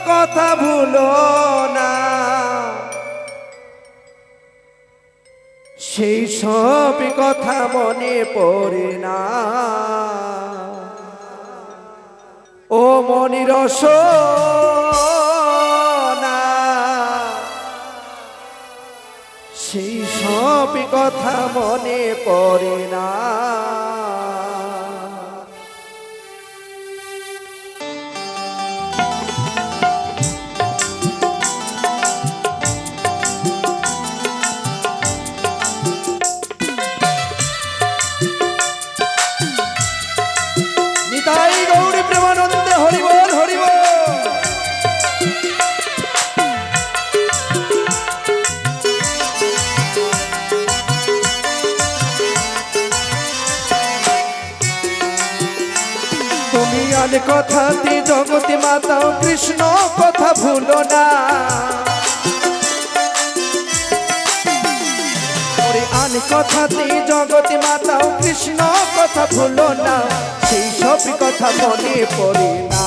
কথা ভুলো না, সেই সব কথা মনে পড়ে না। ও মনির সোনা, সেই সব কথা মনে পড়ে না। নিতাই গৌরী প্রেমানন্দে হরি বল হরি বল। তুমি আন কথাতে জগতে মাতা কৃষ্ণ কথা ভুলো না, আন কথাতে জগতে মাতা কৃষ্ণ কথা ভুলো না, সেই সব কথা মনে পড়ে না।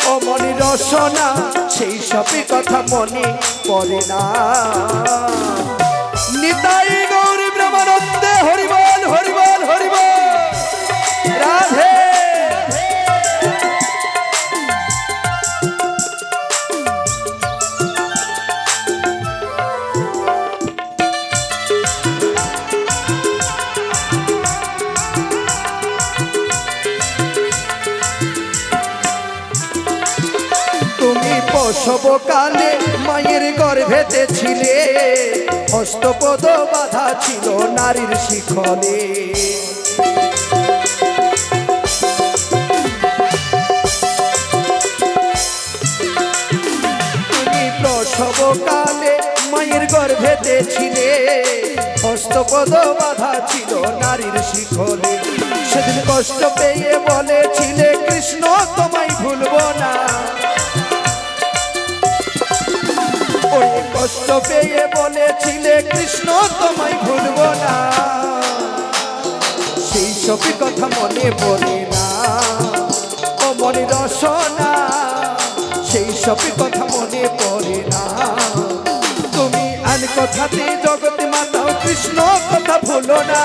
ও মনির রসনা, সেই সব কথা মনে পড়ে না। নিতাই গৌরী ব্রহ্মানন্দে হরি বল হরি বল হরি বল। রাধে প্রসব কালে মায়ের গর্ভেতে ছিলে, হস্তপদ বাধা ছিল নারীর শিখলে। তুমি প্রসব কালে মায়ের গর্ভেতে ছিলে, হস্তপদ বাধা ছিল নারীর শিখলে। সেদিন কষ্ট পেয়ে বলেছিলে কৃষ্ণ তোমায় ভুলবো না, কষ্ট পেয়ে বলেছিলে কৃষ্ণ তোমায় ভুলবো না, সেই সব কথা মনে পড়ে না। ও মনির রসনা, সেই সব কথা মনে পড়ে না। তুমি আন কথাতে জগতে মাতা কৃষ্ণ কথা ভুলো না,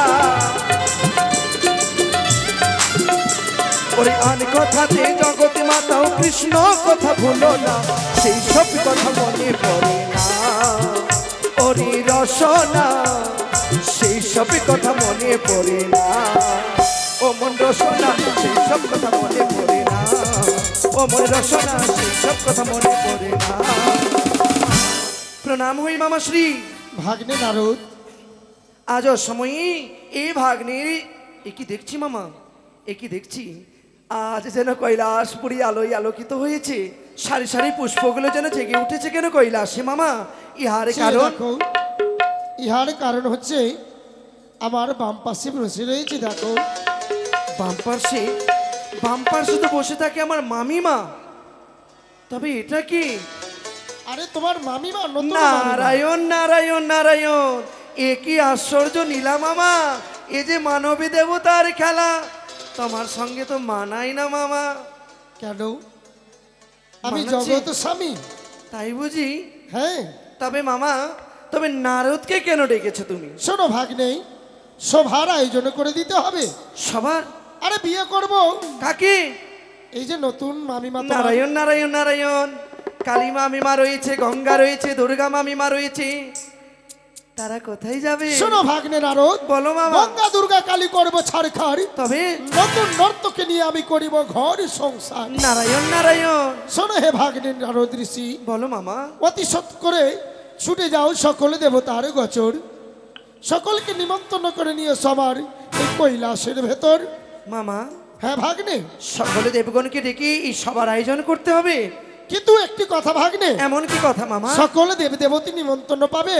ওরে আন কথাতে জগতে মাতা কৃষ্ণ কথা ভুলো না, সেই সব কথা মনে পড়ে না। ওরে রসনা, সেই সব কথা মনে পড়ে না। ও মন রসনা, সেই সব কথা মনে পড়ে না। ও মন রসনা, সেই সব কথা মনে পড়ে না। প্রণাম হই মামাশ্রী। ভাগ্নে নারদ, আজ সময়ে এই ভাগ্নের একই দেখছি মামা, একই দেখছি আজ যেন কৈলাসপুরী আলোয় আলোকিত হয়েছে। সারি সারি পুষ্পগুলো যেন জেগে উঠেছে কেন কৈলাসে মামা? ইহার কারণ? ইহার কারণ হচ্ছে আমার বাম পাশে বসে রয়েছে, দেখো। বাম পাশে? বাম পাশে তো বসে থাকে আমার মামিমা। তবে এটা কি? আরে তোমার মামিমা। নারায়ণ নারায়ণ নারায়ণ, এ কি আশ্চর্য নীলা মামা! এ যে মানবী দেবতার খেলা, তোমার সঙ্গে তো মানাই না মামা। কেন? আমি জগত স্বামী। তাই বুঝি? হ্যাঁ। তবে মামা, তবে নারদকে কেন ডেকেছো তুমি? শোনো ভাগ্নে, সভার আয়োজন করে দিতে হবে। সবার? আরে বিয়ে করব। কাকে? এই যে নতুন মামিমা। নারায়ণ নারায়ণ নারায়ণ, কালী মামিমা রয়েছে, গঙ্গা রয়েছে, দুর্গা মামিমা রয়েছে, তারা কোথায় যাবে? শোনো ভাগ্নে নারদ, বলো মামা। গঙ্গা দুর্গা কালী করব ছাড়খাড়, তবে নতুন নর্তকে নিয়ে আমি করিব ঘর সংসার। নারায়ণ নারায়ণ। শোনো হে ভাগ্নে নারদ ঋষি, বলো মামা। অতি সৎ করে ছুটে যাও সকল দেবতার গোচর, সকলকে নিমন্ত্রণ করে নিয়ে সবার এই কৈলাসের ভেতর। মামা। হ্যাঁ ভাগ্নে। সকলে দেবগণকে ডেকে এই সবার আয়োজন করতে হবে, কিন্তু একটি কথা ভাগ্নে। এমন কি কথা মামা? সকল দেব দেবতী নিমন্ত্রণ পাবে,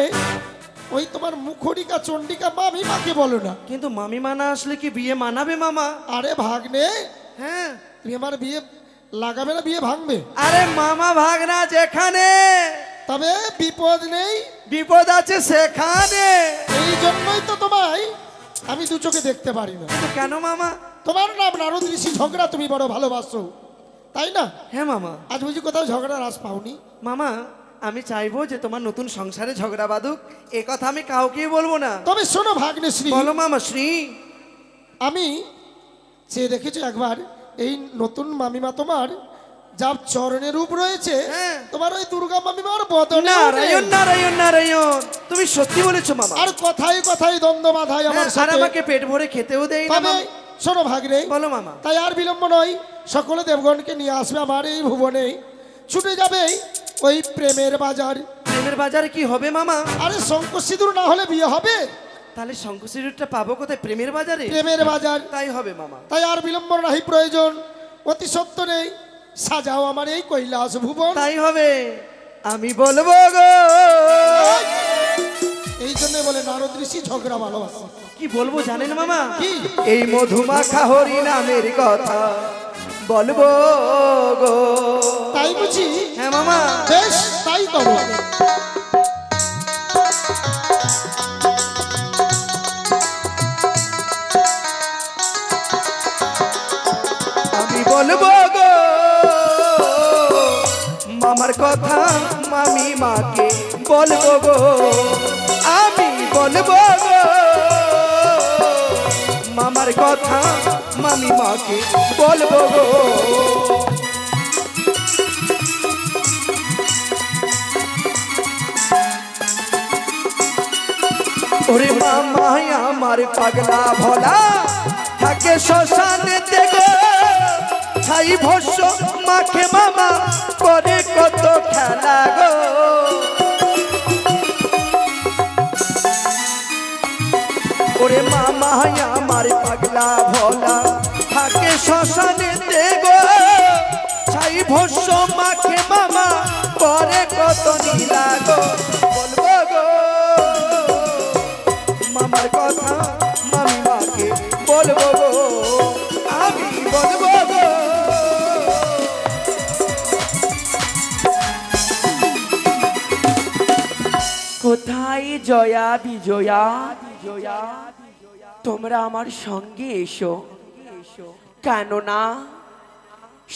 ওই তোমার মুখরিকা চণ্ডিকা মামিমাকে বলো না। কিন্তু মামিমা না আসলে কি বিয়ে মানাবে মামা? আরে ভাগ্নে, হ্যাঁ, তুমি আমার বিয়ে লাগাবে না, বিয়ে ভাঙবে। আরে মামা ভাগনা যেখানে, তবে বিপদ নেই, বিপদ আছে সেখানে। এই জন্যই তো তোমায় আমি দু চোখে দেখতে পারি না। কেন মামা? তোমার নাম নারদ ঋষি, ঝগড়া তুমি বড় ভালোবাসো, তাই না? হ্যাঁ মামা। আজ বুঝি কোথাও ঝগড়ার আশ পাওনি? মামা আমি চাইবো যে তোমার নতুন সংসারে ঝগড়া বাঁধুক, এ কথা আমি কাউকেই বলবো না। তবে শোনো ভাগ্নেশ্রী, বলো মামা শ্রী। আমি চেয়ে দেখেছি একবার এই নতুন মামিমা তোমার যা চরণের রূপ রয়েছে, হ্যাঁ। তোমার ওই দুর্গা মামিমার বদনে নারায়ণ নারায়ণ নারায়ণ, তুমি সত্যি বলেছো মামা। আর কথাই কথাই দ্বন্দ্ব বাঁধায় আমার হ্যাঁ, আর সাথে। আমাকে পেট ভরে খেতেও দেয় না তবে মামা। শোনো ভাগ্নে, বলো মামা। তাই আর বিলম্ব নয়, সকলে দেবগণকে নিয়ে আসবে আমার এই ভুবনে, ছুটে যাবে ওই প্রেমের বাজার। প্রেমের বাজারে কি হবে মামা? আরে শঙ্খ সিঁদুর না হলে বিয়ে হবে? তাহলে শঙ্করশিরটা পাবো কোথায়? প্রেমের বাজারে। প্রেমের বাজার, তাই হবে মামা। তাই আর বিলম্ব নাহি প্রয়োজন, অতি সত্য নেই, সাজাও আমার এই কৈলাস ভুবন। তাই হবে, আমি বলবো গো। এই জন্য বলে নারদ ঋষি ঝগড়া ভালোবাসে। কি বলবো জানেন মামা? কি? এই মধুমাখা হরি নামের কথা বলবো গো। তাই বুঝি? হ্যাঁ মামা। বেশ, তাই তবে। আমি বলবো গো মামার কথা, মামি মাকে বলবো গো। আমি বলবো গো মামার কথা, মামি মাকে বলবো গো। ওরে মামা আমার পাগলা ভোলা থাকে শ্মশানেতে গো, ছাই ভস্য মাখে মামা করে কত খেলা গো। ওরে মামা আমার পাগলা ভোলা থাকে শ্মশানেতে গো, ছাই ভস্য মাখে মামা করে কত নীলা গো। বলবো গো মামার কথা, মামি মাকে বলবো গো। আমি বলবো গো। কোথায় জয়া বিজয়া? তোমরা আমার সঙ্গে এসো, কেননা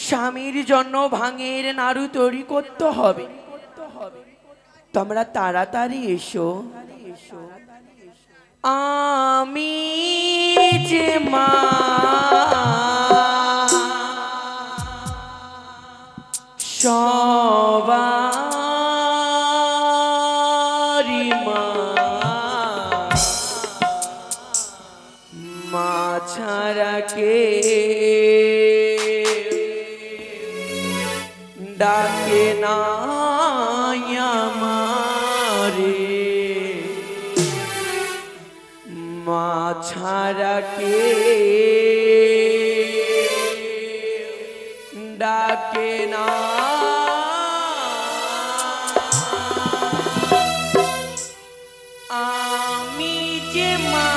স্বামীর জন্য ভাঙের নাড়ু তৈরি করতে হবে। তোমরা তাড়াতাড়ি এসো। আমি যে মা সবারি মা, মা ছাড়া কে ডাকে না আমারে, মা ছাড়া কে ডাকে না। আমি যে মা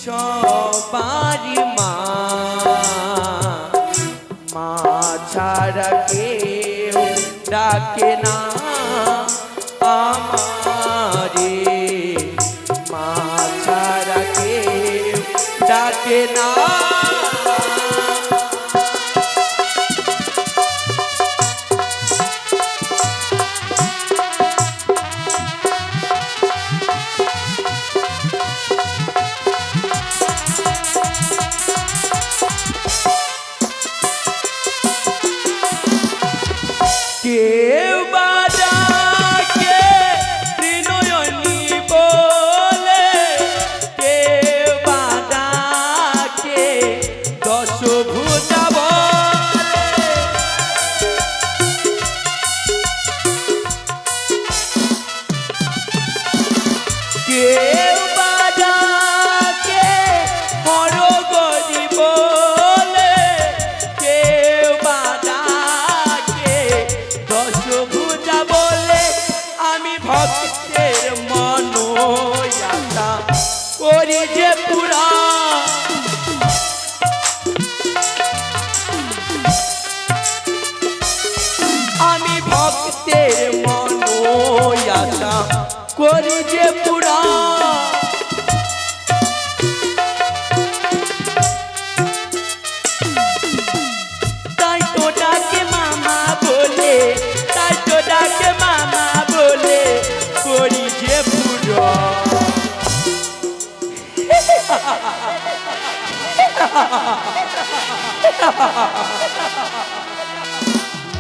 সবারি মা, মা ছাড়া কেউ ডাকে না আমারে, মা ছাড়া কেউ ডাকে না। কেউ বা ডাকে ত্রিনয়নী বলে, কেউ বা ডাকে দশভুজা বলে, কেউ বা ডাকে হরগরি বলে, কেউ বা ডাকে দশভুজা বলে। আমি ভক্তের মনোয়াশা করি যে পুরা, আমি ভক্তের মনোয়াশা করি যে পুরা। ডাকে মামা বলে করি যে পুরা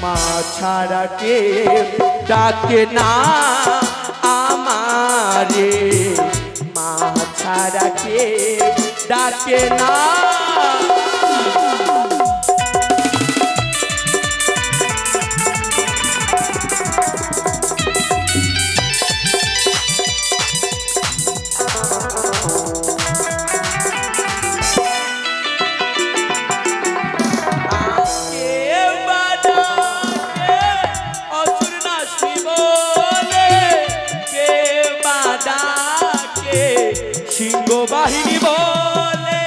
মা ছাড়া কে ডাকে না আমারে মা ছাড়া কে ডাকে না সিংহ বাহিনী বলে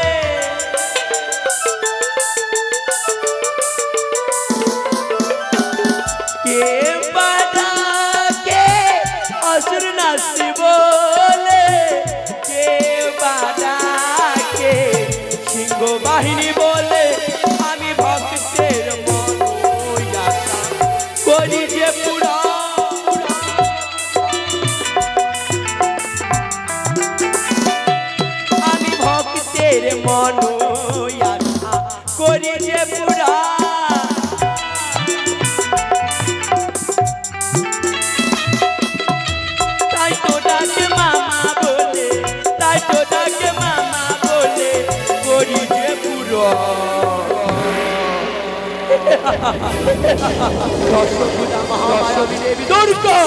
কে বাদাকে অসুর নাসি বলে কে বাদাকে সিংহ বাহিনী বলে আমি ভক্তের মন করি যে পুরা মন করি যে পুরা তাই তো ডাকে মামা বলে তাই তো ডাকে মামা বলে করি যে পুরা দশভুজা মহামায়াবী দেবী দুর্গা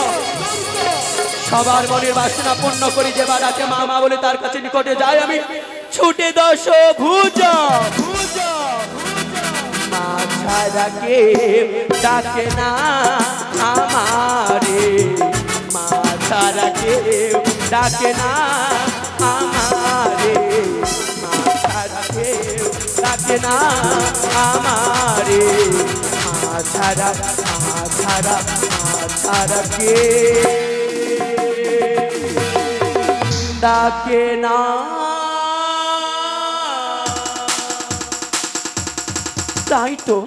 সবার মনের বাসনা পূর্ণ করি যে বাড়াকে মামা বলে তার কাছে নিকটে যাই আমি ছুটে দশভুজা মা ছাড়া কে ডাকে না আমারে মা ছাড়া কে ডাকে না আমারে মা ছাড়া কে ডাকে না আমারে মা ছাড়া কে ডাকে না তাই তো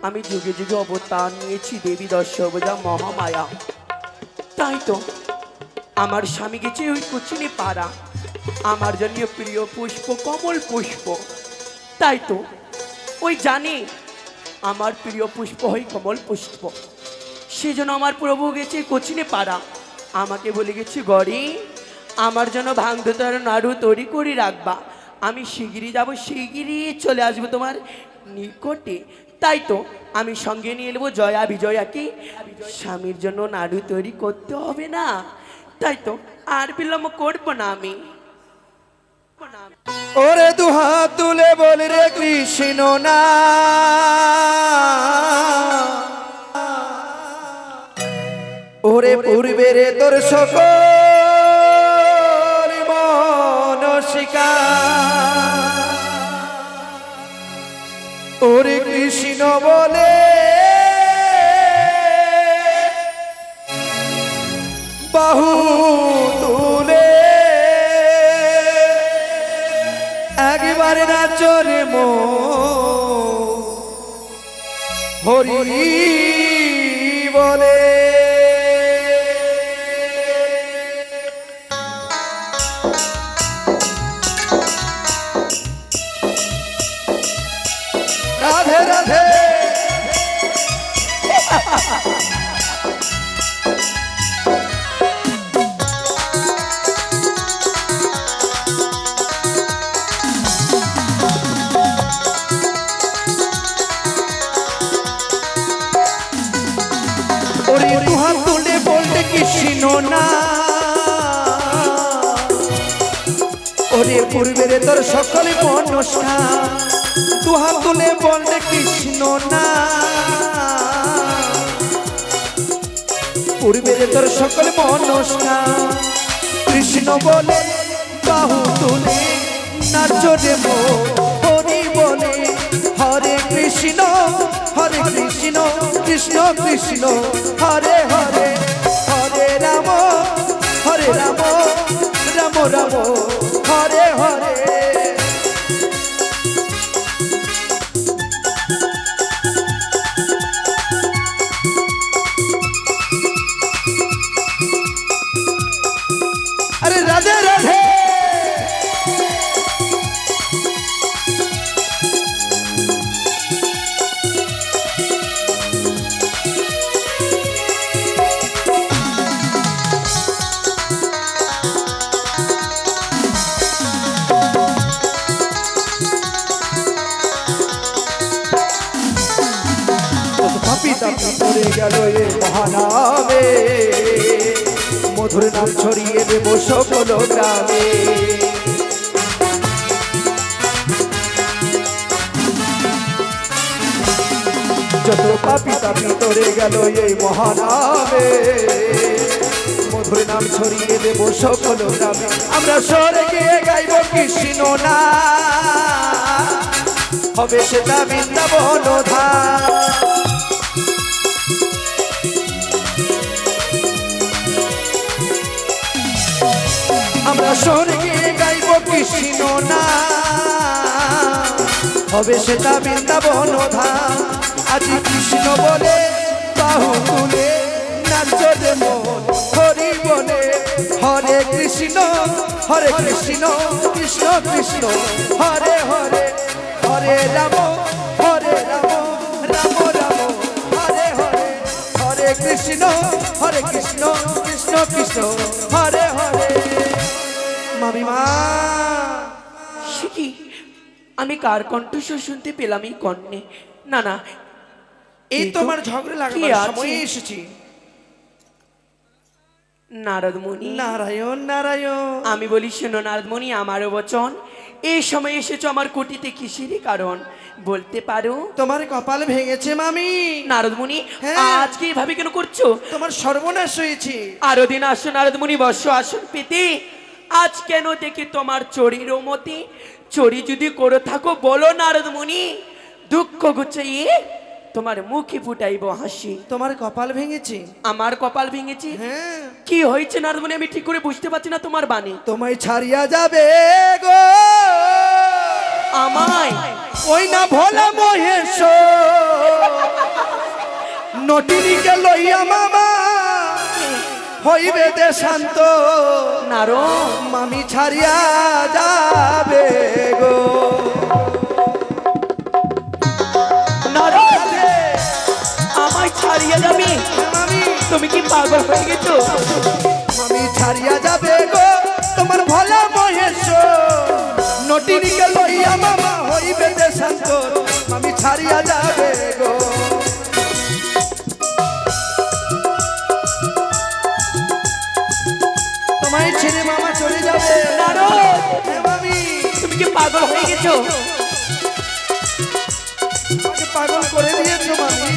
আমি যুগে যুগে অবতার নিয়েছি দেবী দশভুজা মহামায়া তাই তো আমার স্বামী গেছে ওই কুচিনি পাড়া আমার জন্য প্রিয় পুষ্প কমল পুষ্প তাই তো ওই জানি আমার প্রিয় পুষ্প হয় কমল পুষ্প সেজন্য আমার প্রভু গেছে কুচিনি পাড়া আমাকে বলে গেছি গড়ি আমার জন্য ভাঙধুতার নাড়ু তৈরি করে রাখবা আমি শিগগিরই যাব শিগগিরই চলে আসবো তোমার নিকটে তাই তো আমি সঙ্গে নিয়ে নেবো জয়া বিজয়াকে স্বামীর জন্য নাড়ু তৈরি করতে হবে না তাই তো আর বিলম্ব করবো না আমি ওরে দুহাত তুলে বল রে কৃষ্ণ না ওরে পূর্বের তোর সকল মনসিকা ওরে কৃষ্ণ বলে বাহু তুলে একবারে নাচরে মো হরি বলে রাধে রাধে ওরে দুহাত তুলে বলতে কৃষ্ণ না ওরে পূর্বের তোর সকল মনসা দুহাত তুলে বলতে কৃষ্ণ না পূর্বের তোর সকল মনসা কৃষ্ণ বলে বাহু তুলে নাচরে মো হরি বলে হরে কৃষ্ণ কৃষ্ণ কৃষ্ণ হরে হরে হরে রাম রাম রাম হরে হরে পাপি তাপি করে গেল এ মহানামে, মধুর নাম ছড়িয়ে দেব সকল গ্রামে। যত পাপি তাপি করে গেল এই মহানামে, মধুর নাম ছড়িয়ে দেব সকল গ্রামে। আমরা সরে গিয়ে গাইব কৃষ্ণ না, হবে সেটা বৃন্দাবন ধাম। আমরা সরে গিয়ে গাইব কৃষ্ণ না, হবে সেটা বৃন্দাবন ধাম। আজি কৃষ্ণ বলে বাহু তুলে নাচরে মন হরি বলে, হরে কৃষ্ণ কৃষ্ণ কৃষ্ণ হরে হরে, হরে রাম রাম রাম হরে হরে, হরে কৃষ্ণ কৃষ্ণ কৃষ্ণ হরে হরে। মামিমা, সে কি আমি কার কণ্ঠস্বর শুনতে পেলাম এই কর্ণে? না না, এই এই তো তোমার ঝগড়া কি লাগাবার আছে? সময় এসেছি। নারদ মুনি, নারায়ণ নারায়ণ। আমি বলি শোনো নারদ মুনি, আমারও বচন। এই সময় এসেছো আমার কুটিতে, কিসেরই কারণ বলতে পারো? তোমার কপাল ভেঙেছে মামি। নারদ মুনি, হ্যাঁ। আজকে এভাবে কেন করছো? তোমার সর্বনাশ হয়েছে। আরো দিন আসো নারদ মুনি, বর্ষ আসন পেতে। আজ কেন দেখি তোমার চড়ির মতে? চড়ি যদি করে থাকো বলো নারদ মুনি, দুঃখ গুছিয়ে তোমার মুখে ফুটাইব হাসি। তোমার কপাল ভেঙেছে। আমার কপাল ভেঙেছে? হ্যাঁ, কি হয়েছে নারদ মুনি? আমি ঠিক করে বুঝতে পারছি না তোমার বাণী। তোমায় ছাড়িয়া যাবে গো আমায়? ওই না ভোলা মহেশ, নটিনীকে লইয়া মামা হইবে দেশান্ত। নারদ, মামি ছাড়িয়া যাবে গো। নারদ, আমায় ছাড়িয়ে যাবে? মামি, তুমি কি পাগল হয়ে গেছো? মামি ছাড়িয়া যাবে গো তোমার ভোলা মহেশ, নটিনীকে লইয়া মামা হইবে দেশান্ত। মামি ছাড়িয়া যাবে গো। তোমায় ছেড়ে মামা চলে যাবে। নারদ, হ্যাঁ মামি, তুমি কি পাগল হয়ে গেছো? আমাকে পাগল করে দিয়েছো মামি।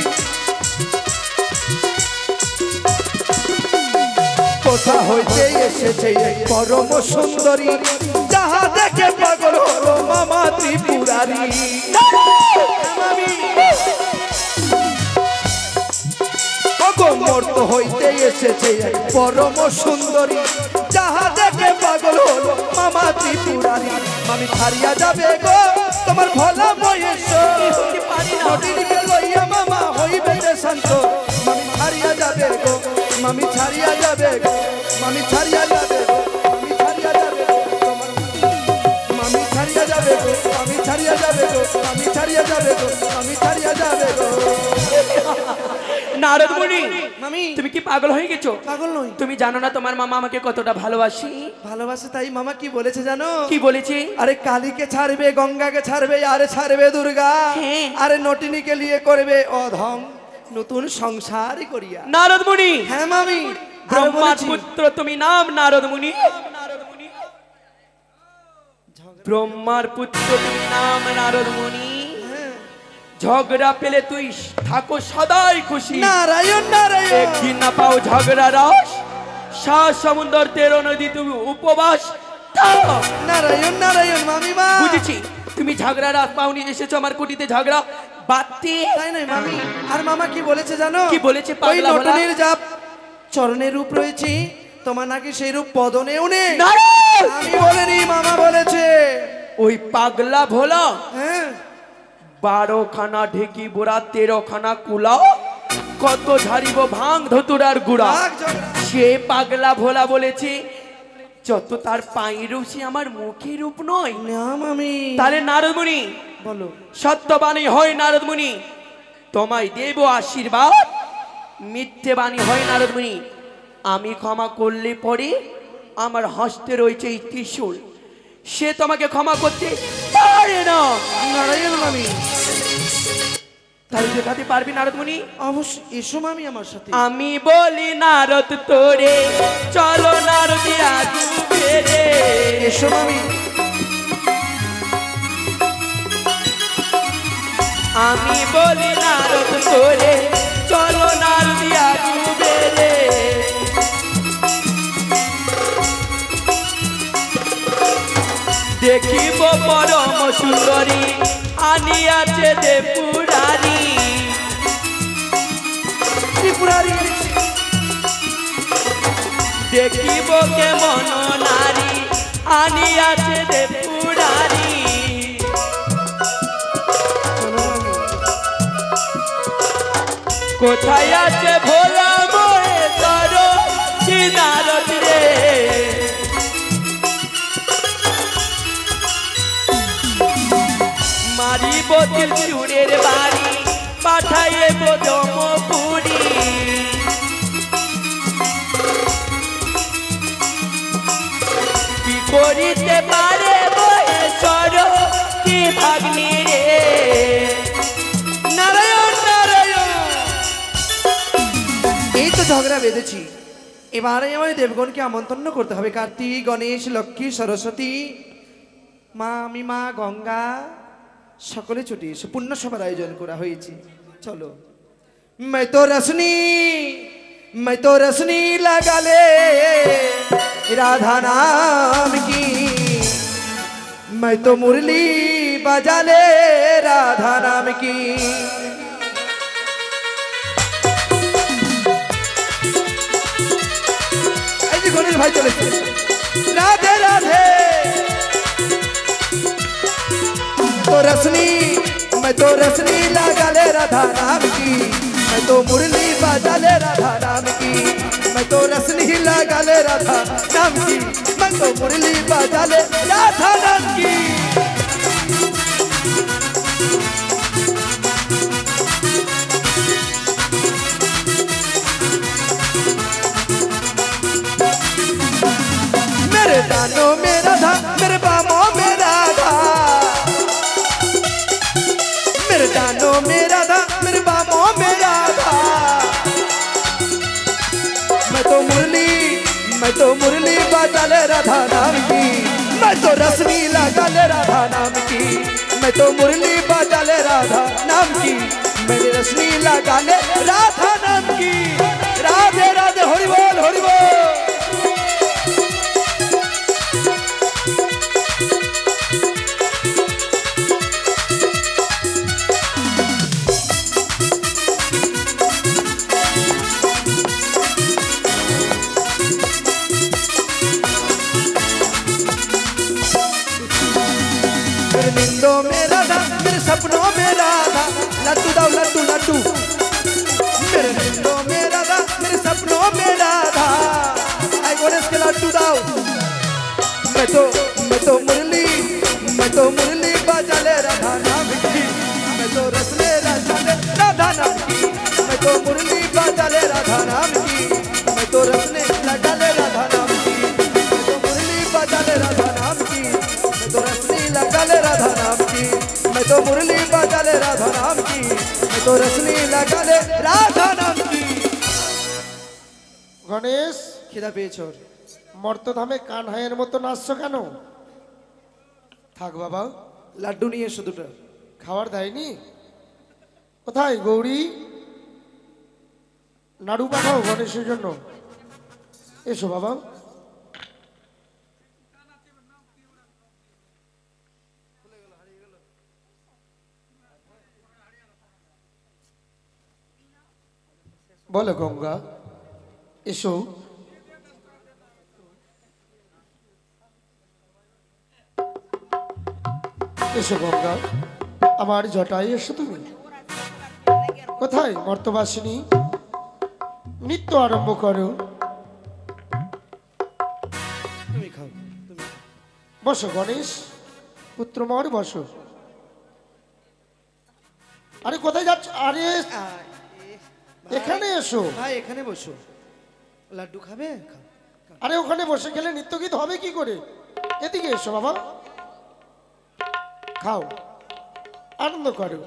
কোথা হইতে এসেছে এই পরম সুন্দরী, যাহা দেখে পাগল হলো মামা ত্রিপুরারি। মামি, অগমর্ত হইতে এসেছে এই পরম সুন্দরী, যাহা দেখে পাগল হলো মামা ত্রিপুরারি। মামি ছাড়িয়া যাবে গো তোমার ভোলা মহেশ, হতে পারি না। নটিনীকে লইয়া মামা হইবে দেশান্ত। মামি ছাড়িয়া যাবে গো, মামি ছাড়িয়া যাবে গো, মামি ছাড়িয়া যাবে গো, মামি ছাড়িয়া যাবে গো তোমার, মামি ছাড়িয়া যাবে গো, মামি ছাড়িয়া যাবে গো, মামি ছাড়িয়া যাবে গো, মামি ছাড়িয়া যাবে গো। নারদ মুনি, মামি, তুমি কি পাগল হয়ে গেছো? পাগল নই। তুমি জানো না তোমার মামা আমাকে কতটা ভালোবাসি? ভালোবাসে তাই মামা কি বলেছে জানো? কি বলেছে? আরে কালীকে ছাড়বে, গঙ্গাকে ছাড়বে, আরে ছাড়বে দুর্গা, হ্যাঁ। আরে নটিনীকে লিয়ে করবে অধম নতুন সংসারই করিয়া। নারদ মুনি, হ্যাঁ মামি, ব্রহ্মার পুত্র তুমি নাম নারদ মুনি। ব্রহ্মার পুত্র তুমি নাম নারদ মুনি। ঝগড়া পেলে তুই থাকো সদাই খুশি, নারায়ণ নারায়ণ। একদিন না পাও ঝগড়া রস, সাত সমুদ্র 13 নদী তুমি উপবাস থাকো। নারায়ণ নারায়ণ মামিমা। বুঝেছি, তুমি ঝগড়া রাত পাওনি, এসেছো আমার কুটিতে ঝগড়া বাঁধতে। তাই নয় মামি, আর মামা কি বলেছে জানো? কি বলেছে? ওই পাগলা ভোলা? নটনের যা চরণের রূপ রয়েছে, তোমার নাকি সেই রূপ পদনেও নেই। নারদ! আমি বলিনি, মামা বলেছে। ওই পাগলা ভোলা হ্যাঁ, 12 খানা ঢেকি বোরা 13 খানা কুলা, কত ঝাড়িব ভাঙ ধতুরার গুড়া। রাগ ঝগড়া। সে পাগলা ভোলা বলেছে যত তার পায়ের রূপ সে আমার মুখের রূপ নয়। না মামি, তাহলে নারদ মুনি বলো। সত্যবাণী হয় নারদ মুনি, তোমায় দেব আশীর্বাদ। মিথ্যে বাণী হয় নারদ মুনি, আমি ক্ষমা করলে পরে আমার হস্তে রয়েছে এই ত্রিশূল, সে তোমাকে ক্ষমা করতে পারে না। নারায়ণ মামি, তাই শেখাতে পারবি নারদ মুনি? অবশ্যই, এসো মামি আমার সাথে। আমি বলি নারদ তোরে, চলো নারদিয়া ডুবে রে। এসো মামি। আমি বলি নারদ তোরে, চলো নারদিয়া ডুবে রে। দেখিব পরম সুন্দরী, আনিয়াছে দেবপুরারি। ত্রিপুরারি। দেখিব কেমন নারী, আনিয়াছে দেবপুরারি। কোথায় আছে ভোলা মহেশ্বর, কি নারদ রে। মারিব চুরের বাড়ি, পাঠাইব জমপুরি। কি করিতে পারে মহেশ্বর, কি ভাগ্নি রে। নারায়ণ নারায়ণ। এই তো ঝগড়া বেঁধেছি, এবারে আমাদের দেবগণকে আমন্ত্রণ করতে হবে। কার্তিক, গণেশ, লক্ষ্মী, সরস্বতী, মা, আমি মা, গঙ্গা, সকলে ছুটি এসে পুণ্য সভার আয়োজন করা হয়েছে। চলো। मैं तो रसनी लगा ले राधा नाम की, मैं तो मुरली बजा ले राधा नाम की। ऐसे गणेश भाई चले राधे राधे। मैं तो रसनी लगा ले राधा नाम की, मैं तो मुरली बजा ले राधा नाम की। मैं तो रसनी लगा ले राधा नाम की, मैं तो मुरली बजा ले राधा नाम की। मेरे दानों में राधा, मेरे बामों में राधा, मेरे दानों में राधा, मेरे बामों में राधा। मैं तो मुरली बजा ले राधा नाम की, मैं तो रसनी लगा ले राधा नाम की। मैं तो मुरली बजा ले राधा नाम की, मेरी रसनी लगा ले राधा नाम की। राधे राधे, हरि बोल हरि बोल। मेरे नींदों में राधा, मेरे सपनों में राधा, लड्डू दाओ लड्डू लड्डू। मेरे नींदों में राधा, मेरे सपनों में राधा, आई गणेश के लड्डू दाओ। मैं तो मुरली बजा ले राधा नाम की, मैं तो रस ले राधा ले राधा नाम की। मैं तो मुरली बजा ले राधा नाम की, मैं तो रस ले लगा ले राधा नाम की। मैं तो मुरली बजा ले राधा नाम की, मैं तो रसनी लगा ले राधा नाम की। मैं तो मुरली बजा ले राधा नाम की, मैं तो रसनी लगा ले राधा नाम की। গণেশ, খিদা পেয়েছো? মর্তধামে কানহাইয়ের মতো নাচছো কেন? থাক বাবা, লাড্ডু নিয়ে এসো দুটো। খাবার দেয়নি? কোথায় গৌরী? নাড়ু পাঠাও গণেশের জন্য। এসো বাবা। বলো গঙ্গা, এসো। এসো গঙ্গা, আমার জটায় এসো তুমি। কোথায় মর্তবাসিনী? নৃত্য আরম্ভ করো। তুমি খাও, তুমি বসো গণেশ, পুত্রমর বসো। আরে কোথায় যাচ্ছ? আরে এখানে এসো। ভাই এখানে বসো, লাড্ডু খাবে? খাও। আরে ওখানে বসে গেলে নৃত্য গীত হবে কি করে? এদিকে এসো বাবা, খাও, আনন্দ করো।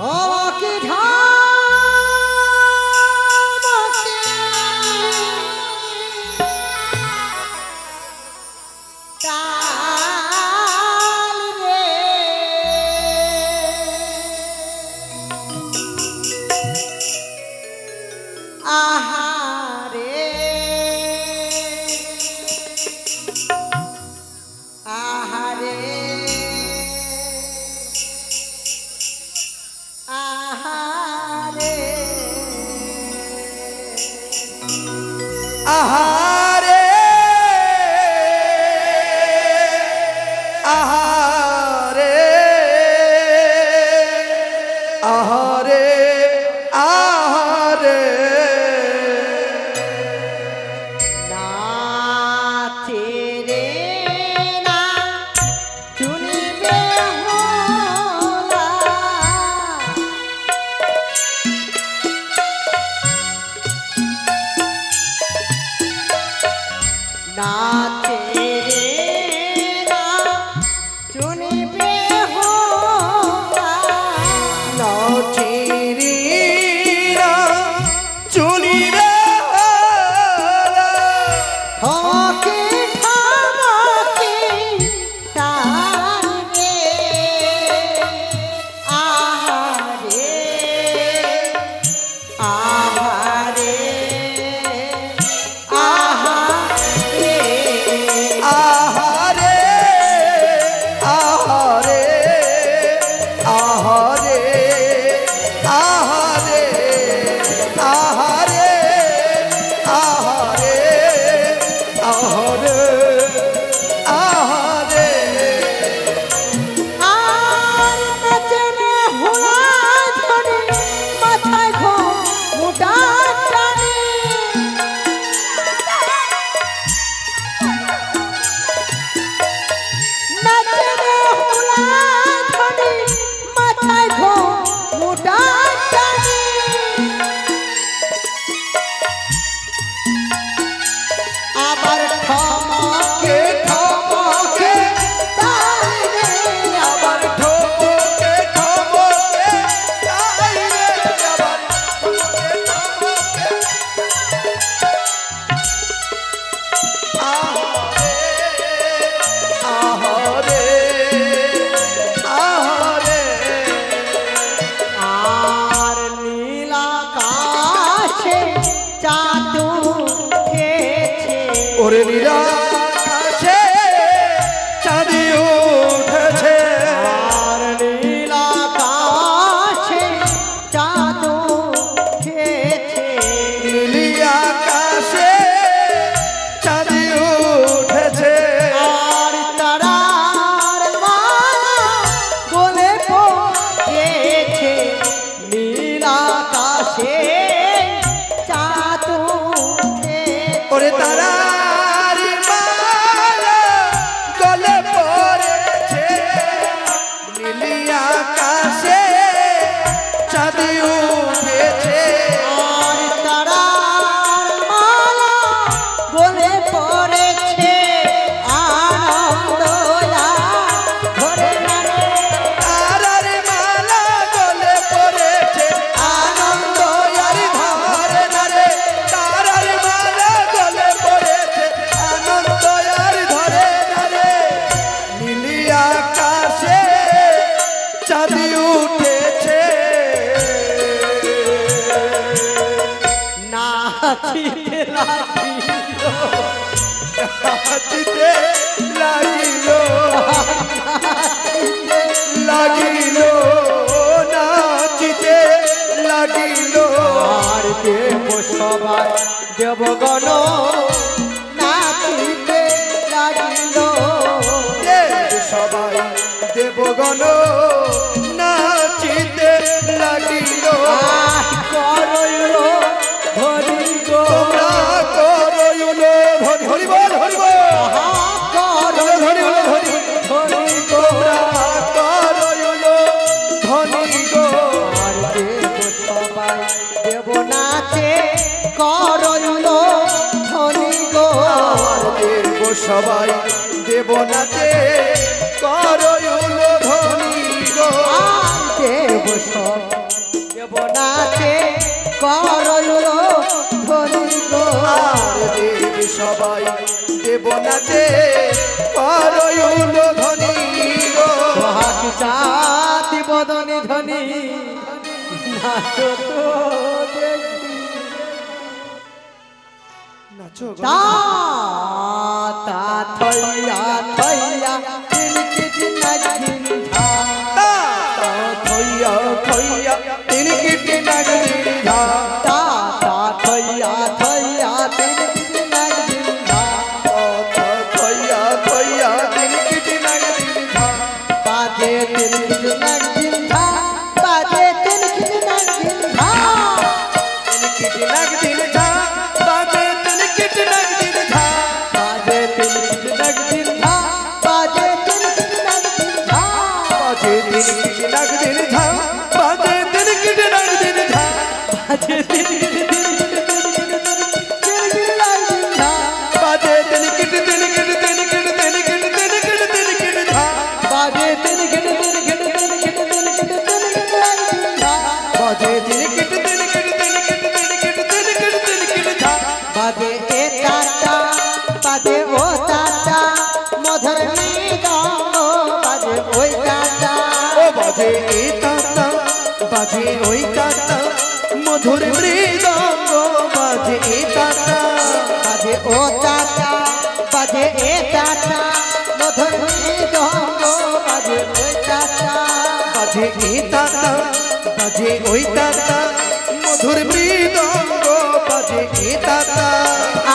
আমাকে ঢামাকে তাল রে আহারে আহারে আহারে আহারে আহারে আহারে আহারে নাচে রে না চুনিবে হোলা নাচে রে না চুনিবে হোলা নাচিরি না চুনিরে হকে ঠামাকে টানবে আহারে আহারে আহারে আহারে আহারে আহারে আহারে আহারে আহারে আহারে আহারে আর নাচনে হুলা ধরে মাথায় ঘোম মোটা টানে নাচনে হুলা ধরে মাথায় ঘোম মোটা টানে আবার ঠমকে ঠমকে তালে আবার ঠোকে ঠোকে তাই রে আবার ঠোকে ঠোকে আহারে আহারে আর নীল আকাশে চাঁদ উঠেছে ওরে নিরাকাশে চাঁদি উঠেছে আর নীল আকাশে চাঁদ উঠেছে নীলি আকাশে চাঁদি উঠেছে আর তারার মালা গলে পড়েছে নীল আকাশে চাঁদ উঠেছে ওরে তারার মালা গলে পড়েছে নীলি আকাশে চাঁদি উঠেছে আর তারার মালা গলে পড়েছে আনন্দ ধরে নারে তারার মালা গলে পড়েছে আনন্দ আর ধরে না রে তারার মালা গলে পড়েছে আনন্দ আর ধরে না রে নীলি আকাশে চাঁদি উঠেছে নাচিতে লাগিল নাচিতে লাগিল নাচিতে লাগিল আর দেব সবাই দেবগণ নাচিতে লাগিল সবাই দেবগণ নাচিতে লাগিল করইল ধরি গো তোমরা করইল ধরি হরি বল হরি বল করইল ধরি হলো ধরি ধরি গো তোমরা করইল ধনি গো আর দেব সবাই দেব নাচে করইল ধরি গো আর দেব সবাই দেব নাচে করইল ধনী গো আর দেব সবাই দেব নাচে করইল ধনী গো সোহাগ জাতি বদনে ধনী নাচো তো দেখি নাচো গো। তা তা থইয়া থইয়া কিলকিট নাগিন ধা তা তা থইয়া থইয়া তিন কিটি নাগিন ধা তা তা থইয়া থইয়া কিলকিট নাগিন ধা তা থইয়া থইয়া তিন কিটি নাগিন ধা বাজে কিলকিট নাগিন ধা বাজে কিলকিট নাগিন ধা তিন কিটি নাগিন ধা বাজে তিন কিটি নাগিন ধা বাজে কিলকিট নাগিন ধা বাজে কিলকিট নাগিন ধা বাজে তিন কিটি নাগিন ধা বাজে তিন কিটি নাগিন ধা বাজে কিলকিট নাগিন ধা বাজে তিন কিটি তিন কিটি তিন কিটি তিন কিটি তিন কিটি তিন কিটি ধা বাজে কিলকিট নাগিন ধা বাজে তিন কিটি তিন কিটি তিন কিটি তিন কিটি তিন কিটি তিন কিটি ধা বাজে এ টাটা বাজে ও টাটা মধুর মৃদঙ্গ বাজে ওই টাটা ও বাজে এ তাতা বাজে ওই তাতা মধুর মৃদঙ্গ বাজে এ তাতা বাজে ও টাটা বাজে এ টাটা মধুর মৃদঙ্গ বাজে ওই টাটা বাজে এ তাতা বাজে ওই তাতা মধুর মৃদঙ্গ বাজে এ তাতা